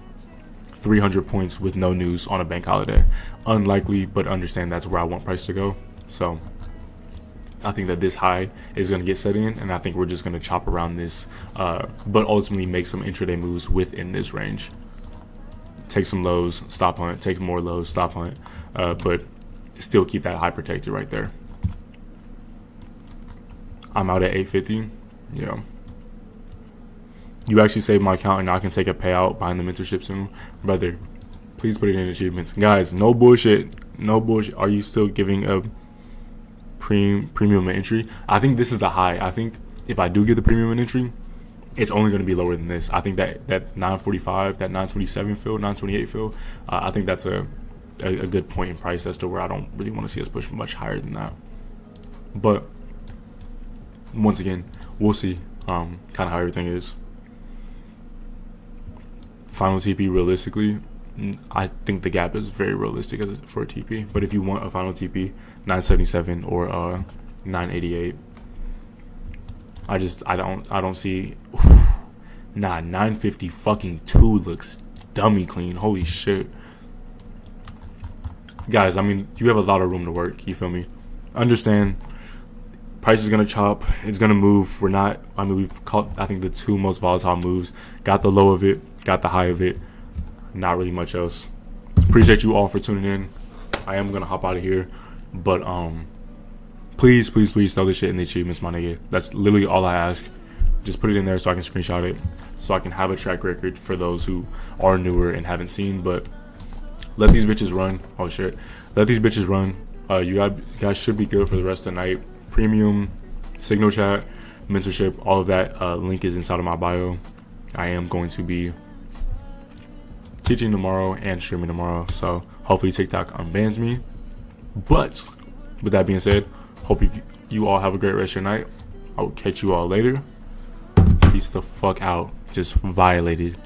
300 points with no news on a bank holiday. Unlikely, but understand that's where I want price to go. So I think that this high is going to get set in, and I think we're just going to chop around this, but ultimately make some intraday moves within this range. Take some lows, stop hunt, take more lows, stop hunt, but still keep that high protected right there. I'm out at 850. Yeah. You actually saved my account, and now I can take a payout behind the mentorship soon. Brother, please put it in achievements. Guys, no bullshit. No bullshit. Are you still giving a premium entry? I think this is the high. I think if I do get the premium entry, it's only going to be lower than this. I think that 945, that 927 fill, 928 fill, I think that's a good point in price as to where I don't really want to see us push much higher than that. But once again, we'll see kind of how everything is. Final TP, realistically, I think the gap is very realistic for a TP. But if you want a final TP, 977 or 988, I don't see. Nah, 950 fucking 2 looks dummy clean. Holy shit, guys. I mean, you have a lot of room to work. You feel me? Understand. Price is gonna chop. It's gonna move. We've caught, I think, the 2 most volatile moves. Got the low of it. Got the high of it. Not really much else. Appreciate you all for tuning in. I am gonna hop out of here, but please throw this shit in the achievements, my nigga. That's literally all I ask. Just put it in there so I can screenshot it, so I can have a track record for those who are newer and haven't seen. But let these bitches run. Oh shit, let these bitches run. You guys should be good for the rest of the night. Premium, signal chat, mentorship, all of that link is inside of my bio. I am going to be teaching tomorrow and streaming tomorrow, so hopefully TikTok unbans me. But with that being said, hope you all have a great rest of your night. I will catch you all later. Peace the fuck out. Just violated.